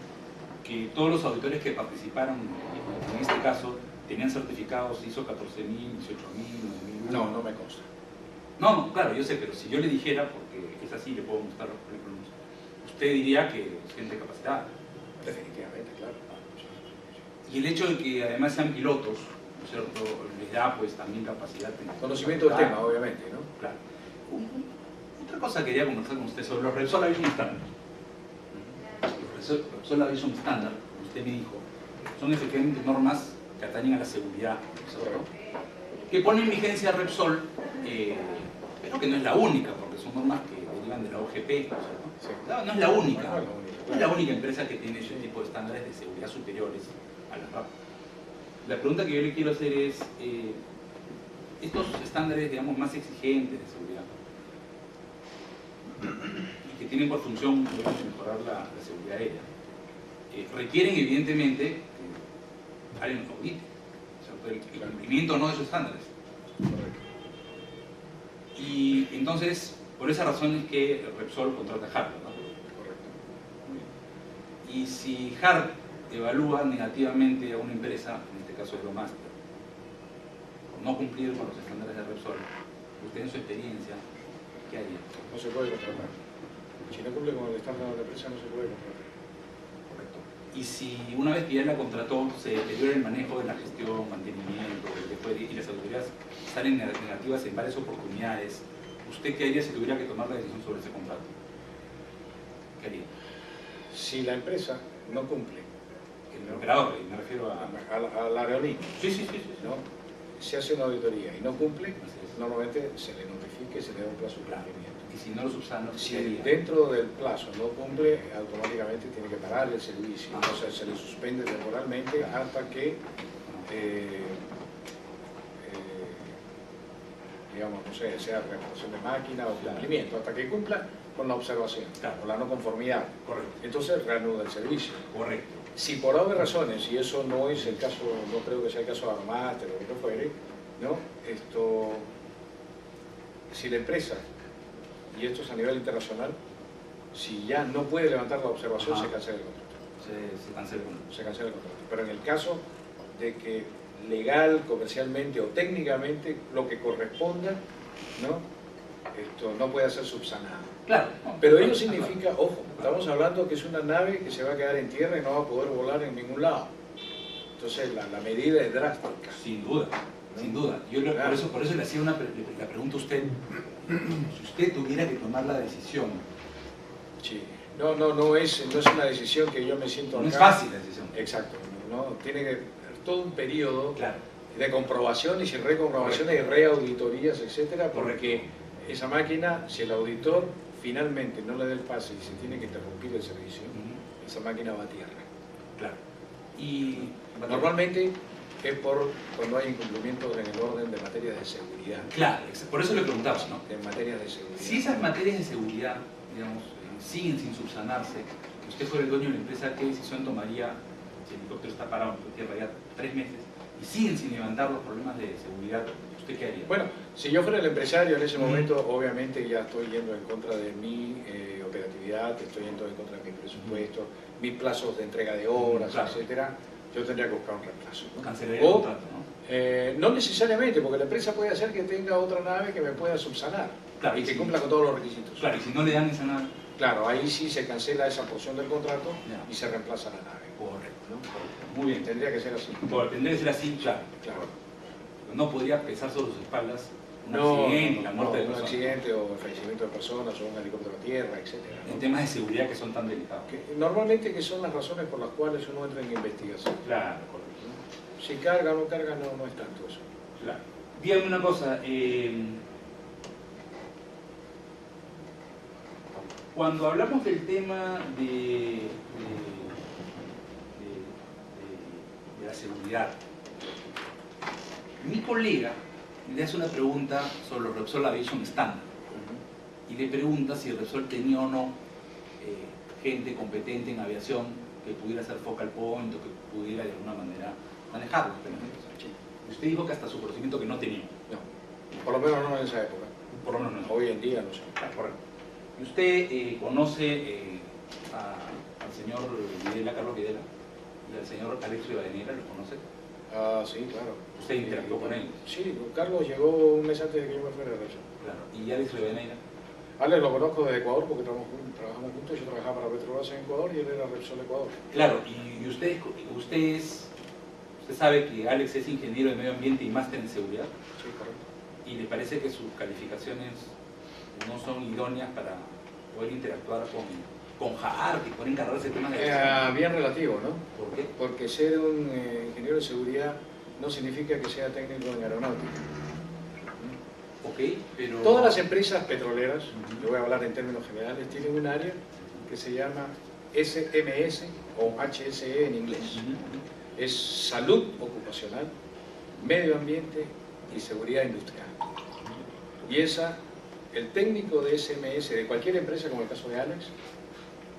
que todos los auditores que participaron en este caso tenían certificados ISO 14000, 18000, 9001. No, no me consta. No, claro, yo sé, pero si yo le dijera, porque es así, le puedo mostrar los currículums, usted diría que es gente capacitada. Definitivamente, claro. Y el hecho de que además sean pilotos, ¿no es cierto?, les da pues también capacidad. Conocimiento del tema, obviamente, ¿no? Claro. Otra cosa que quería conversar con usted sobre los Repsol Aviation Standard. Los Repsol Aviation Standard, como usted me dijo, son efectivamente normas que atañen a la seguridad, ¿no es cierto?, que ponen vigencia Repsol, pero que no es la única, porque son normas que derivan de la OGP, ¿no es cierto? Sí. No es la única. No, No es la única empresa que tiene ese tipo de estándares de seguridad superiores a la RAP. La pregunta que yo le quiero hacer es, estos estándares, digamos, más exigentes de seguridad, y que tienen por función, digamos, mejorar la seguridad aérea, requieren evidentemente que alguien los audite, ¿cierto?, el cumplimiento o no de esos estándares. Correcto. Y entonces, por esa razón es que Repsol contrata a HARP, ¿no? Correcto. Y si HARP evalúa negativamente a una empresa, en este caso Aeromaster, por no cumplir con los estándares de Repsol, usted en su experiencia, ¿qué haría? No se puede contratar. Si no cumple con el estándar de la empresa, no se puede contratar. Correcto. Y si una vez que ya la contrató, se deteriora el manejo de la gestión, mantenimiento, y las autoridades salen negativas en varias oportunidades, ¿usted qué haría si tuviera que tomar la decisión sobre ese contrato? ¿Qué haría? Si la empresa no cumple, El operador, me refiero a... a la aerolínea, Sí, ¿no? Se hace una auditoría y no cumple, Así es. normalmente se le notifica y se le da un plazo de Claro. cumplimiento. Y si no lo subsana, Si ¿qué haría? dentro del plazo no cumple, automáticamente tiene que parar el servicio. O sea, se le suspende temporalmente hasta que, digamos, no sé, sea reparación de máquina o cumplimiento, hasta que cumpla con la observación, Claro. o la no conformidad. Correcto. Entonces reanuda el servicio. Correcto. Si por obvias razones, y eso no es el caso, no creo que sea el caso de Armaster o lo que fuere, ¿no? Si la empresa, y esto es a nivel internacional, si ya no puede levantar la observación, Ajá. se cancela el contrato. Se cancela el contrato. Se cancela el contrato. Pero en el caso de que legal, comercialmente o técnicamente lo que corresponda, ¿no? No puede ser subsanado. Claro. Pero ello significa, ojo, estamos hablando que es una nave que se va a quedar en tierra y no va a poder volar en ningún lado. Entonces la medida es drástica. Sin duda, sin duda. Yo Claro. por eso le hacía la pregunta a usted. Si usted tuviera que tomar la decisión, Sí. No es una decisión que yo me siento no es acá. fácil la decisión. Exacto, ¿no? Tiene que haber todo un periodo Claro. de comprobaciones y recomprobaciones y reauditorías, etcétera, porque esa máquina, si el auditor finalmente no le da el pase y se tiene que interrumpir el servicio, esa máquina va a tierra. Claro. Y Normalmente es por cuando hay incumplimientos en el orden de materia de seguridad. claro, por eso le preguntaba, ¿no? En materia de seguridad. Si esas materias de seguridad, digamos, siguen sin subsanarse, usted fuera el dueño de la empresa, ¿qué decisión tomaría si el helicóptero está parado en tierra ya 3 meses y siguen sin levantar los problemas de seguridad? ¿Usted qué haría? Bueno, si yo fuera el empresario en ese momento, obviamente ya estoy yendo en contra de mi operatividad, estoy yendo en contra de mi presupuesto, mis plazos de entrega de obras, Claro. etcétera. Yo tendría que buscar un reemplazo, ¿no? Cancelaría el O, contrato, ¿no? no necesariamente, porque la empresa puede hacer que tenga otra nave que me pueda subsanar Claro, y que sí. cumpla con todos los requisitos. Claro, y si no le dan esa nave, Claro, ahí sí se cancela esa porción del contrato Ya. y se reemplaza la nave. correcto, ¿no? Correcto. Muy bien. Tendría que ser así. Tendría que ser así, claro. Claro. No podría pesar sobre sus espaldas un No, accidente, la muerte de un personas. accidente o el fallecimiento de personas o un helicóptero a tierra, etcétera, ¿no? En temas de seguridad que son tan delicados. Normalmente que son las razones por las cuales uno entra en investigación. Claro, correcto. Si carga o no carga, no es tanto eso. Claro. Dígame una cosa, cuando hablamos del tema de la seguridad, mi colega le hace una pregunta sobre los Repsol Aviation Standard y le pregunta si Repsol tenía o no gente competente en aviación que pudiera ser focal point o que pudiera de alguna manera manejarlo. Usted dijo que hasta su conocimiento que no tenía. No. Por lo menos no en esa época. Por lo menos no. Hoy en día no sé. Ah, correcto. ¿Y usted conoce al señor Videla, Carlos Videla, y al señor Alex Rivadeneira? ¿Lo conoce? Ah, sí, claro. ¿Usted interactuó con ellos? Sí, Carlos llegó un mes antes de que yo me fuera de Repsol. Claro. ¿Y Alex Rivadeneira? Alex lo conozco desde Ecuador porque trabajamos juntos. Yo trabajaba para Petrobras en Ecuador y él era Repsol Ecuador. Claro, y usted sabe que Alex es ingeniero de medio ambiente y máster en seguridad, Sí, correcto. y le parece que sus calificaciones no son idóneas para poder interactuar con JAAR, que pueden encargarse de temas de gestión. Bien relativo, ¿no? ¿Por qué? Porque ser un ingeniero de seguridad no significa que sea técnico en aeronáutica. Ok, pero... Todas las empresas petroleras, yo voy a hablar en términos generales, tienen un área que se llama SMS o HSE en inglés. Es salud ocupacional, medio ambiente y seguridad industrial. Y el técnico de SMS de cualquier empresa, como el caso de Alex,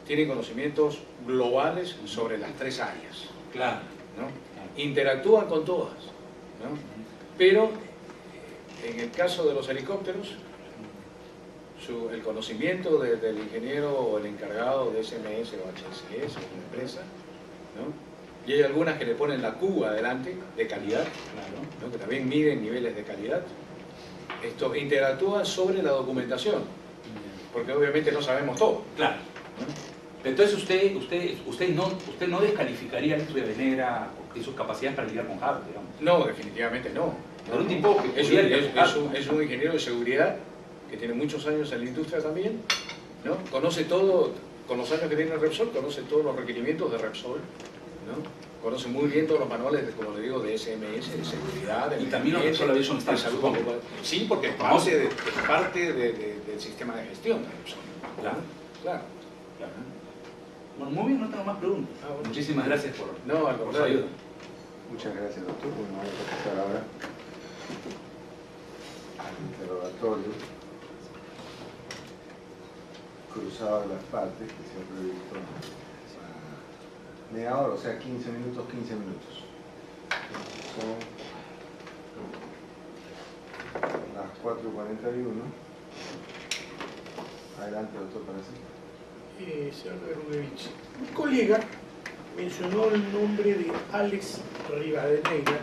tiene conocimientos globales sobre las tres áreas. Claro. ¿No? Interactúan con todas, ¿no? Pero en el caso de los helicópteros, el conocimiento del ingeniero o el encargado de SMS o HSE, es una empresa, ¿no? Y hay algunas que le ponen la Q adelante, de calidad, ¿no? Que también miden niveles de calidad. Esto interactúa sobre la documentación, porque obviamente no sabemos todo. Claro. ¿No? Entonces usted no descalificaría a Alex Rivadeneira y sus capacidades para lidiar con JAAR, digamos. No, definitivamente no. Pero un tipo que es un ingeniero de seguridad que tiene muchos años en la industria también, ¿no? Conoce todo, con los años que tiene en Repsol, conoce todos los requerimientos de Repsol, ¿no? Conoce muy bien todos los manuales, como le digo, de SMS, de seguridad. Y también los Repsol Aviation de Standards, salud. supongo. Sí, porque es parte del sistema de gestión de Repsol. Claro. Claro. Bueno, muy bien, no tengo más preguntas. Bueno. Muchísimas gracias por No, al su ayuda. contrario. Muchas gracias, doctor. Bueno, vamos a pasar ahora al interrogatorio cruzado de las partes que se ha previsto a media hora, o sea, 15 minutos, 15 minutos. Son las 4:41. Adelante, doctor, para sí. Señor Rubevich, mi colega mencionó el nombre de Alex Rivadeneira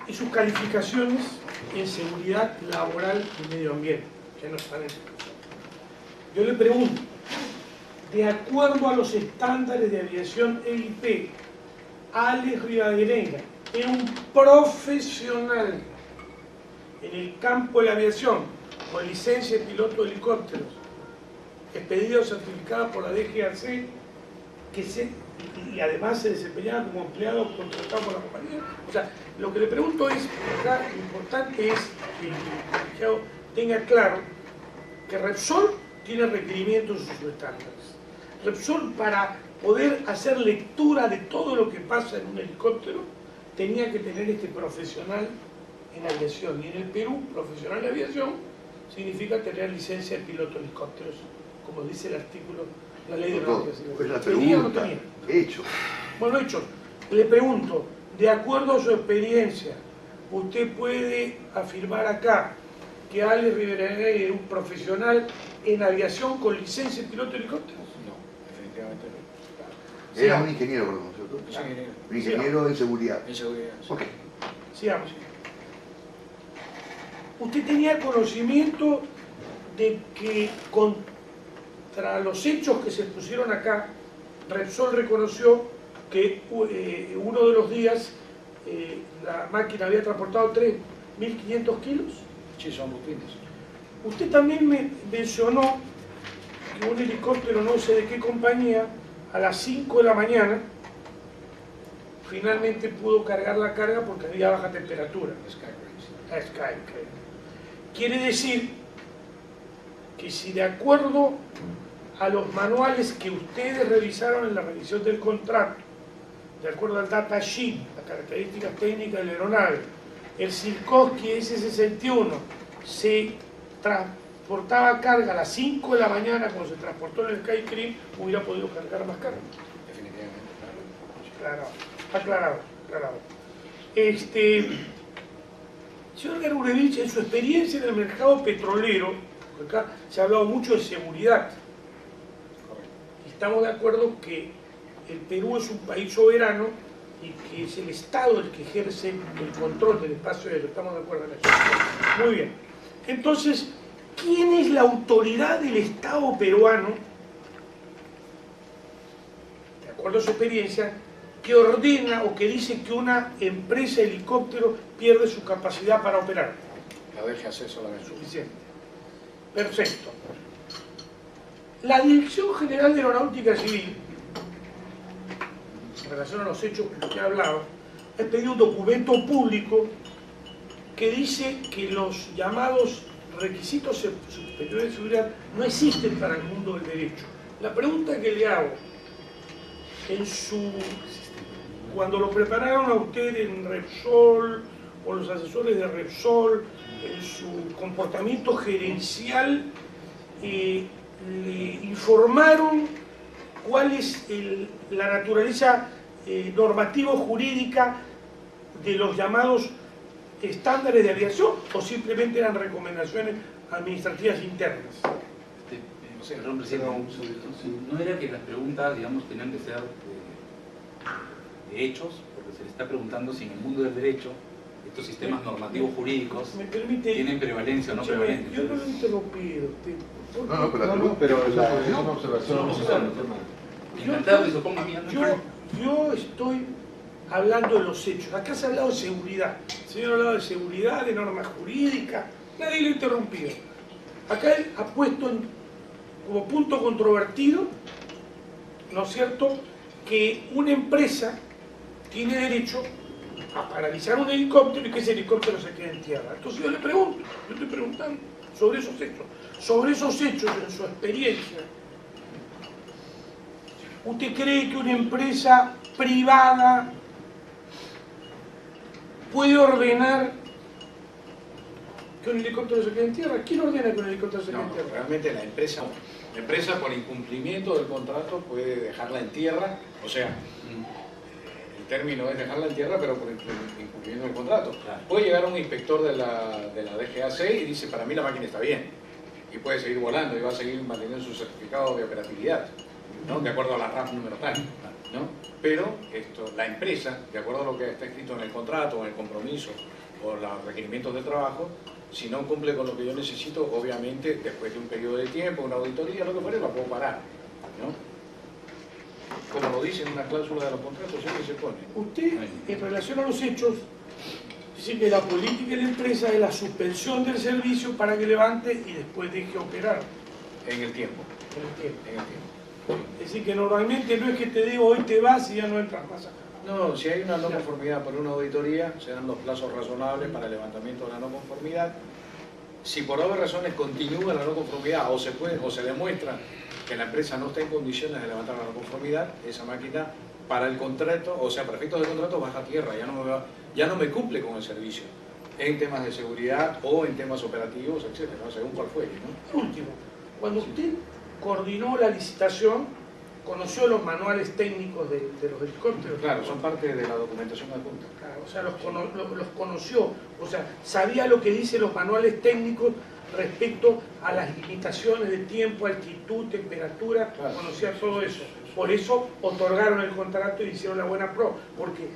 y sus calificaciones en seguridad laboral y medio ambiente, que no están en ese caso. Yo le pregunto, de acuerdo a los estándares de aviación EIP, Alex Rivadeneira es un profesional en el campo de la aviación, con licencia de piloto de helicópteros, expedida o certificada por la DGAC, y además se desempeñaba como empleado contratado por la compañía. O sea, lo que le pregunto es, acá lo importante es que el colegiado tenga claro que Repsol tiene requerimientos en sus estándares. Repsol, para poder hacer lectura de todo lo que pasa en un helicóptero, tenía que tener este profesional en aviación. Y en el Perú, profesional de aviación significa tener licencia de piloto de helicópteros, como dice el artículo, la ley de Doctor, pues la ¿tenía o no pregunta, tenía? hecho. Bueno, hecho, le pregunto, de acuerdo a su experiencia, ¿usted puede afirmar acá que Alex Rivadeneira es un profesional en aviación con licencia de piloto de helicópteros? No, definitivamente no. Era Sigamos. un ingeniero, perdón, ¿cierto? Es ingeniero. Un ingeniero en seguridad. En seguridad. Sí. Ok. Sigamos. ¿Usted tenía conocimiento de que contra los hechos que se pusieron acá, Repsol reconoció que uno de los días la máquina había transportado 3.500 kilos? Sí, son rutinas. Usted también me mencionó que un helicóptero, no sé de qué compañía, a las 5 de la mañana finalmente pudo cargar la carga porque había baja temperatura. Sky, creo. Quiere decir que si de acuerdo a los manuales que ustedes revisaron en la revisión del contrato, de acuerdo al data sheet, las características técnicas de la aeronave, el Sikorsky S-61 se transportaba carga a las 5 de la mañana cuando se transportó en el Skycream, hubiera podido cargar más carga. Definitivamente, claro. Aclarado. Señor Gargurevich, en su experiencia en el mercado petrolero, porque acá se ha hablado mucho de seguridad, estamos de acuerdo que el Perú es un país soberano y que es el Estado el que ejerce el control del espacio aéreo, estamos de acuerdo en eso. Muy bien. Entonces, ¿quién es la autoridad del Estado peruano, de acuerdo a su experiencia, que ordena o que dice que una empresa de helicóptero pierde su capacidad para operar? La DGAC solamente. Suficiente. Perfecto. La Dirección General de Aeronáutica Civil, en relación a los hechos que usted ha hablado, ha pedido un documento público que dice que los llamados requisitos superiores de seguridad no existen para el mundo del derecho. La pregunta que le hago, cuando lo prepararon a usted en Repsol, o los asesores de Repsol, en su comportamiento gerencial, le informaron cuál es la naturaleza normativa jurídica de los llamados estándares de aviación, o simplemente eran recomendaciones administrativas internas. Perdón, presidente, ¿no era que las preguntas, digamos, tenían que ser de hechos? Porque se le está preguntando si en el mundo del derecho estos sistemas normativos jurídicos ¿Me permite? tienen prevalencia o no Escúchame, prevalencia. yo no lo he interrumpido. No, pero la No, pregunta... pero es una observación. Encantado que se oponga a mí. Yo estoy hablando de los hechos. Acá se ha hablado de seguridad. El señor ha hablado de seguridad, de normas jurídicas. Nadie lo ha interrumpido. Acá él ha puesto como punto controvertido, ¿no es cierto?, que una empresa tiene derecho a paralizar un helicóptero y que ese helicóptero se quede en tierra. Entonces yo le pregunto, yo estoy preguntando sobre esos hechos. Sobre esos hechos, en su experiencia, ¿usted cree que una empresa privada puede ordenar que un helicóptero se quede en tierra? ¿Quién ordena que un helicóptero se quede en tierra? Realmente la empresa por incumplimiento del contrato puede dejarla en tierra, o sea, el término es dejarla en tierra, pero por incumplimiento del contrato. Claro. Puede llegar un inspector de la DGAC y dice, para mí la máquina está bien, y puede seguir volando y va a seguir manteniendo su certificado de operatividad, ¿no?, de acuerdo a la RAF número tal, ¿no? Pero la empresa, de acuerdo a lo que está escrito en el contrato, o en el compromiso, o los requerimientos de trabajo, si no cumple con lo que yo necesito, obviamente, después de un periodo de tiempo, una auditoría, lo que fuera, la puedo parar, ¿no? Como lo dice en una cláusula de los contratos, siempre se pone. Usted, en relación a los hechos, dice que la política de la empresa es la suspensión del servicio para que levante y después deje operar En el tiempo, en el tiempo. en el tiempo. Es decir, que normalmente no es que te digo hoy te vas y ya no entras más acá. No, si hay una no conformidad por una auditoría, se dan los plazos razonables para el levantamiento de la no conformidad. Si por obvias razones continúa la no conformidad o se demuestra que la empresa no está en condiciones de levantar la no conformidad, esa máquina para el contrato, o sea, para efectos de contrato, baja a tierra, ya no me cumple con el servicio en temas de seguridad o en temas operativos, etcétera, ¿no?, según cuál fuere, ¿no? Por último, cuando usted coordinó la licitación, ¿conoció los manuales técnicos de los helicópteros? Claro, son parte de la documentación adjunta. Claro, o sea, los conoció, o sea, sabía lo que dicen los manuales técnicos respecto a las limitaciones de tiempo, altitud, temperatura, Claro. conocía todo eso. Por eso otorgaron el contrato y hicieron la buena pro, porque,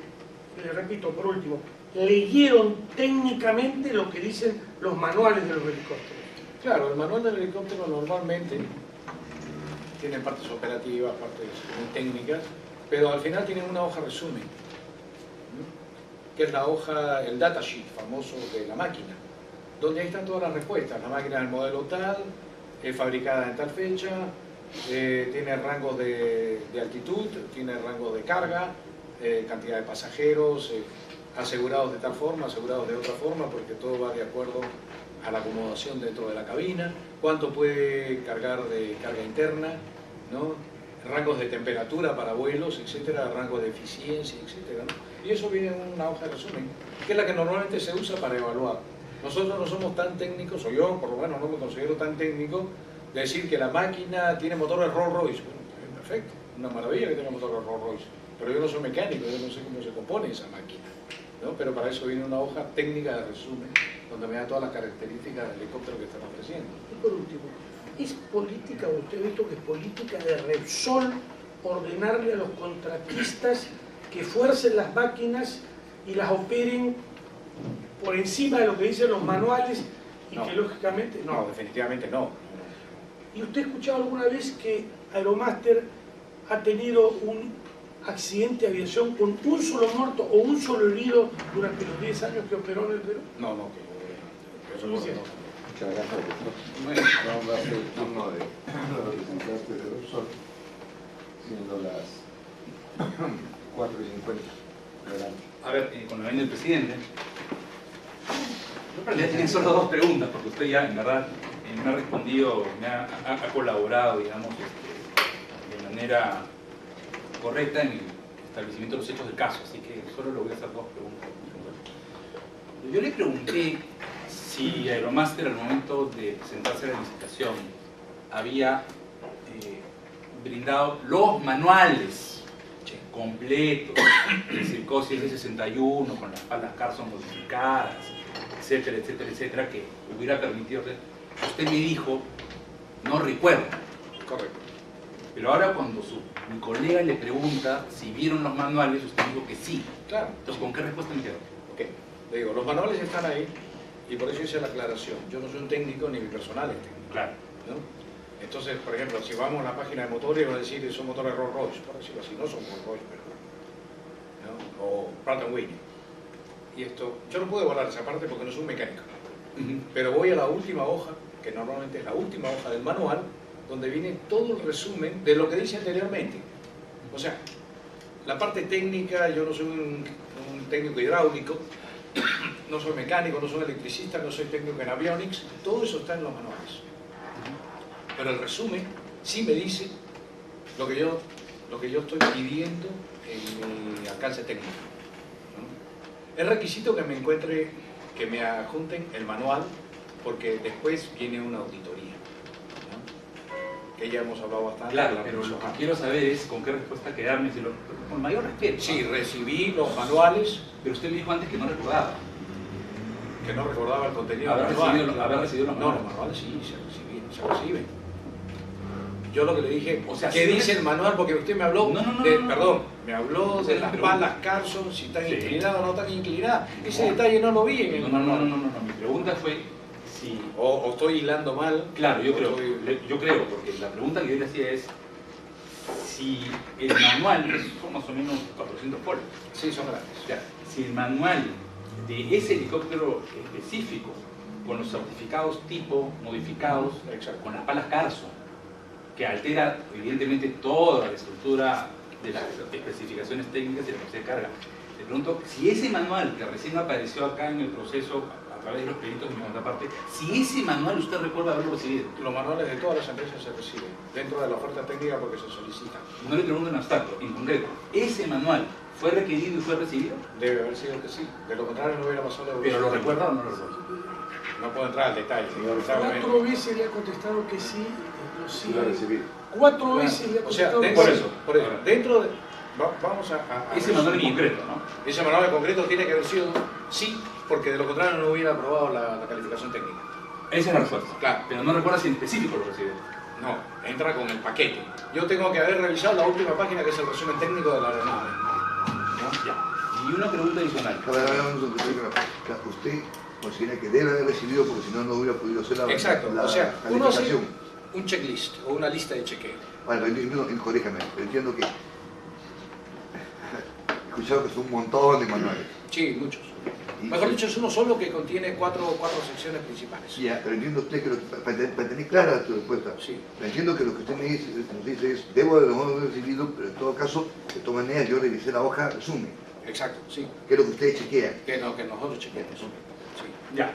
le repito, por último, leyeron técnicamente lo que dicen los manuales de los helicópteros. Claro, el manual del helicóptero normalmente tiene partes operativas, partes muy técnicas, pero al final tienen una hoja resumen, ¿no?, que es la hoja, el datasheet famoso de la máquina, donde ahí están todas las respuestas. La máquina del modelo tal, es fabricada en tal fecha, tiene rangos de altitud, tiene rangos de carga, cantidad de pasajeros, asegurados de tal forma, asegurados de otra forma, porque todo va de acuerdo a la acomodación dentro de la cabina, cuánto puede cargar de carga interna, ¿no?, rangos de temperatura para vuelos, etcétera, rangos de eficiencia, etcétera, ¿no? Y eso viene en una hoja de resumen, que es la que normalmente se usa para evaluar. Nosotros no somos tan técnicos, o yo por lo menos no me considero tan técnico, de decir que la máquina tiene motor de Rolls Royce. Bueno, está bien, perfecto, una maravilla que tenga motor de Rolls Royce, pero yo no soy mecánico, yo no sé cómo se compone esa máquina, ¿no? Pero para eso viene una hoja técnica de resumen, donde me da todas las características del helicóptero que están ofreciendo. Y por último, ¿es política, o usted ha visto que es política de Repsol ordenarle a los contratistas que fuercen las máquinas y las operen por encima de lo que dicen los manuales y No. que lógicamente no? No, definitivamente no. ¿Y usted ha escuchado alguna vez que Aeromaster ha tenido un accidente de aviación con un solo muerto o un solo herido durante los 10 años que operó en el Perú? No, no, que yo recuerdo, no. Muchas gracias, doctor. Bueno, Vamos a hacer el turno de los representantes de Repsol, siendo las 4:50. Adelante. A ver, con la venia del presidente, yo en realidad tenía solo dos preguntas, porque usted ya, en verdad, me ha respondido, me ha colaborado, digamos, de manera correcta en el establecimiento de los hechos del caso, así que solo le voy a hacer dos preguntas. Yo le pregunté si Aeromaster, al momento de presentarse a la licitación, había brindado los manuales completos del Circosi S61 con las palas Carson modificadas, etcétera, etcétera, etcétera, que hubiera permitido. Usted me dijo, no recuerdo. correcto. Pero ahora cuando mi colega le pregunta si vieron los manuales, usted dijo que sí. Claro. Entonces, ¿con qué respuesta me quedo? Ok. Le digo, los manuales están ahí y por eso hice la aclaración. Yo no soy un técnico ni mi personal es técnico, Claro. ¿no? Entonces, por ejemplo, si vamos a la página de motores, va a decir son motores Rolls Royce, por decirlo así, no son Rolls Royce, pero, ¿no? O Pratt & Whitney. Y esto, yo no puedo evaluar esa parte porque no soy un mecánico. Pero voy a la última hoja, que normalmente es la última hoja del manual, donde viene todo el resumen de lo que dice anteriormente. O sea, la parte técnica, yo no soy un técnico hidráulico, no soy mecánico, no soy electricista, no soy técnico en avionics, todo eso está en los manuales. Pero el resumen sí me dice lo que yo estoy pidiendo en mi alcance técnico, ¿no? Es requisito que me encuentre, que me adjunten el manual, porque después viene una auditoría, ¿no? Que ya hemos hablado bastante. Claro, de la pero lo revisión. que quiero saber es con qué respuesta quedarme, con mayor respeto. Sí, recibí los manuales, Pero usted me dijo antes que no recordaba. que no recordaba el contenido Haber del manual. recibido los No, manuales. los manuales sí, se reciben. Yo lo que le dije, O sea, ¿qué sí dice es- el manual? Porque usted me habló No, perdón, me habló Sí, de las pero- palas Carson, si están Sí. inclinadas o no están inclinadas. Ese detalle no lo vi en el No, manual. mi pregunta fue si... O estoy hilando mal. Claro, yo o creo, estoy- porque la pregunta que yo le hacía es si el manual, que son más o menos 400 folios, Sí, son grandes. ya, si el manual de ese helicóptero específico, con los certificados tipo modificados, Exacto. con las palas Carson, que altera evidentemente toda la estructura de las especificaciones técnicas y la capacidad de carga. Le pregunto si ese manual que recién apareció acá en el proceso a través de los peritos de mi contraparte, si ese manual usted recuerda haberlo recibido. Los manuales de todas las empresas se reciben dentro de la oferta técnica porque se solicitan. No le pregunto en abstracto, en concreto, ¿ese manual fue requerido y fue recibido? Debe haber sido que sí. De lo contrario no hubiera pasado la ¿Pero lo evolución. recuerda o no lo recuerda? No puedo entrar al detalle, señor. 4 veces le ha contestado que sí, Sí, lo recibí. 4 veces le ha O sea, contestado que por sí. eso, dentro de... vamos a Ese manual en resumir. concreto, ¿no? Ese manual en concreto tiene que haber sido sí, porque de lo contrario no hubiera aprobado la calificación técnica. Esa es la respuesta. Claro. Pero no recuerda si en específico lo recibió. No, entra con el paquete. Yo tengo que haber revisado la última página que es el resumen técnico de la aeronave. ¿No? Ya. Y una pregunta adicional. A ver, usted considera que debe haber recibido porque si no, no hubiera podido hacer la, Exacto, la o sea, uno hace calificación. un checklist o una lista de chequeo. Bueno, corríjame, pero entiendo que he escuchado que son un montón de manuales. Sí, muchos. Y- Mejor dicho, es uno solo que contiene cuatro secciones principales. Ya, pero entiendo usted que para tener clara tu respuesta, Sí. entiendo que lo que usted me dice, nos dice es, debo de haber recibido, pero en todo caso, de todas maneras, yo revisé la hoja resumen, Exacto, sí. que es lo que ustedes chequean. Que nosotros chequeamos. Sí. Ya,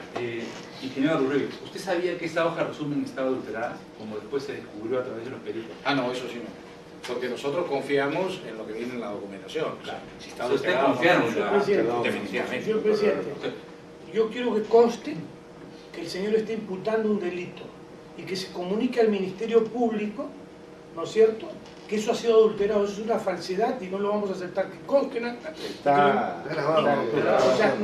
ingeniero Rubio, ¿usted sabía que esa hoja resumen estaba adulterada, como después se descubrió a través de los peritos? Ah, no, eso sí no. Porque nosotros confiamos en lo que viene en la documentación. O sea, si está Si usted adulterado, confiara en Señor la- presidente, definitivamente. señor presidente, yo quiero que conste que el señor está imputando un delito y que se comunique al Ministerio Público ¿no es cierto? Que eso ha sido adulterado, eso es una falsedad y no lo vamos a aceptar. Que conste en acta. Está grabado. O sea,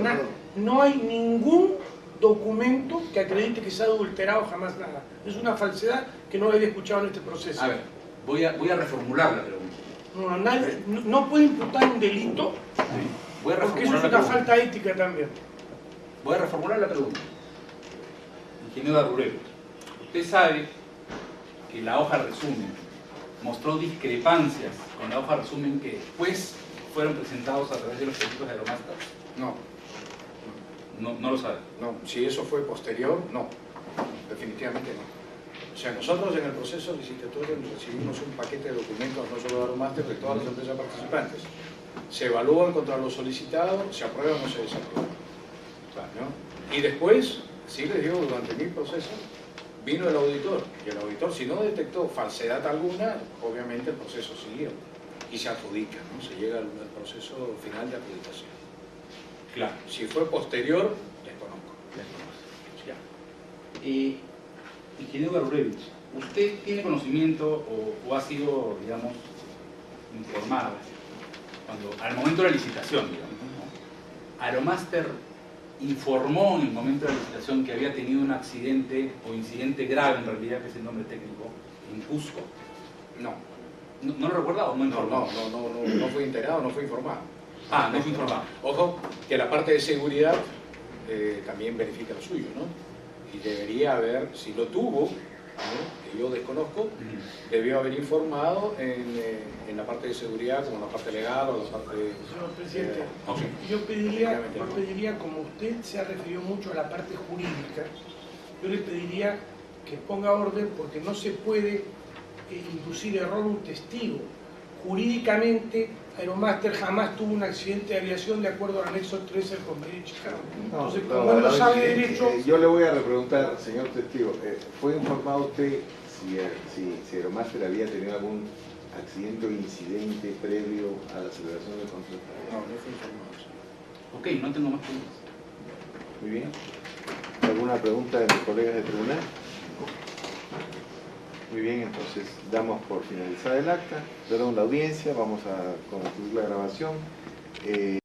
no hay ningún documento que acredite que se ha adulterado, jamás nada. Es una falsedad que no había escuchado en este proceso. A ver, voy a reformular la pregunta. No puede imputar un delito, Voy a porque eso reformular es la una pregunta. falta ética también. Voy a reformular la pregunta. Ingeniero Darurero, usted sabe que la hoja resumen mostró discrepancias con la hoja resumen que después fueron presentados a través de los peritos de Aeromaster. No lo sabe. No, si eso fue posterior, no, definitivamente no. O sea, nosotros en el proceso licitatorio recibimos un paquete de documentos, no solo de Aeromaster, de todas las empresas participantes. Se evalúan contra lo solicitado, se aprueban o se desaprueban. ¿No? Y después, sí les digo, durante mi proceso, vino el auditor, y el auditor, si no detectó falsedad alguna, obviamente el proceso siguió y se adjudica, ¿no? Se llega al proceso final de adjudicación. Claro. Si fue posterior, desconozco. Ya. Ingeniero Darurevich, ¿usted tiene conocimiento o ha sido, digamos, informado al momento de la licitación, digamos, ¿no? Aeromaster informó en el momento de la licitación que había tenido un accidente o incidente grave, en realidad, que es el nombre técnico, en Cusco? ¿No lo recuerda o no informó? No fui enterado, no fui informado. Ah, no fui informado. Ojo, que la parte de seguridad también verifica lo suyo, ¿no? Y debería haber, si lo tuvo, ¿no? Que yo desconozco, debió haber informado en la parte de seguridad, como en la parte legal o la parte de... Señor presidente, Okay. yo pediría, como usted se ha referido mucho a la parte jurídica, yo le pediría que ponga orden porque no se puede inducir error a un testigo. Jurídicamente, Aeromaster jamás tuvo un accidente de aviación de acuerdo al anexo 13 del Convenio de Chicago. Entonces, como él no sabe derecho... Yo le voy a repreguntar, señor testigo, ¿fue informado usted si Aeromaster había tenido algún accidente o incidente previo a la celebración del contrato? No fui informado. Ok, no tengo más preguntas. Muy bien. ¿Alguna pregunta de mis colegas de tribunal? Muy bien, entonces damos por finalizada el acta, perdón, la audiencia, vamos a concluir la grabación.